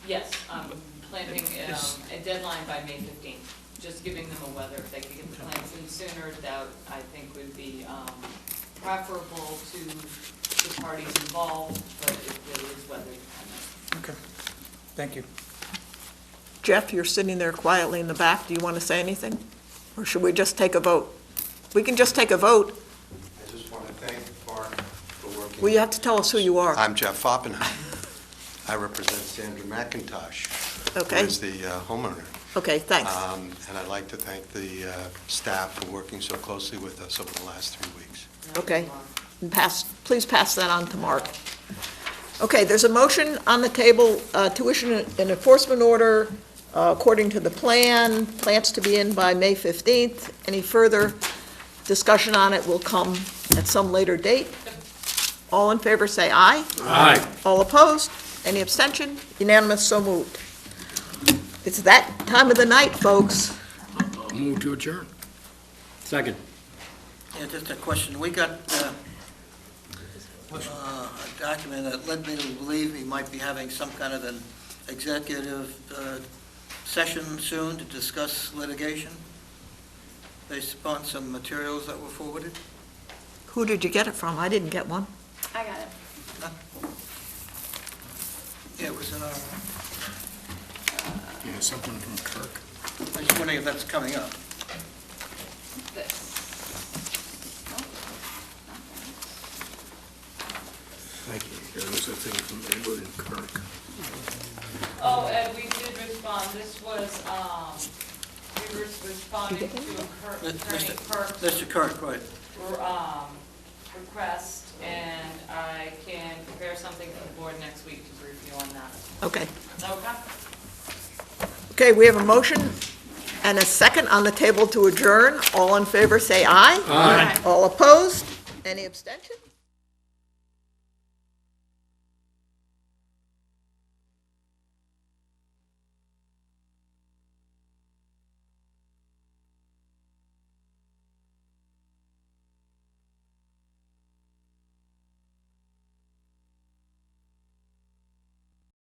Yes, planting a deadline by May 15th, just giving them a weather, if they could get the plants in sooner, that I think would be preferable to the parties involved, but it is weather dependent. Okay, thank you. Jeff, you're sitting there quietly in the back. Do you want to say anything? Or should we just take a vote? We can just take a vote. I just want to thank Mark for working. Well, you have to tell us who you are. I'm Jeff Oppenheim. I represent Sandra McIntosh, Okay. who is the homeowner. Okay, thanks. And I'd like to thank the staff for working so closely with us over the last 3 weeks. Okay. And please pass that on to Mark. Okay, there's a motion on the table to issue an enforcement order according to the plan, plans to be in by May 15th. Any further discussion on it will come at some later date. All in favor, say aye. Aye. All opposed? Any abstention? Unanimous, so moved. It's that time of the night, folks. I'll move to adjourn. Second. Yeah, just a question. We got a document that led me to believe we might be having some kind of an executive session soon to discuss litigation based upon some materials that were forwarded. Who did you get it from? I didn't get one. I got it. Yeah, it was in our, Yeah, something from Kirk. I was wondering if that's coming up. This. Thank you. There was a thing from Edward and Kirk. Oh, and we did respond, this was, we were responding to Attorney Kirk's Mr. Kirk, right. request, and I can prepare something for the board next week to brief you on that. Okay. Okay? Okay, we have a motion and a second on the table to adjourn. All in favor, say aye. Aye. All opposed? Any abstentions?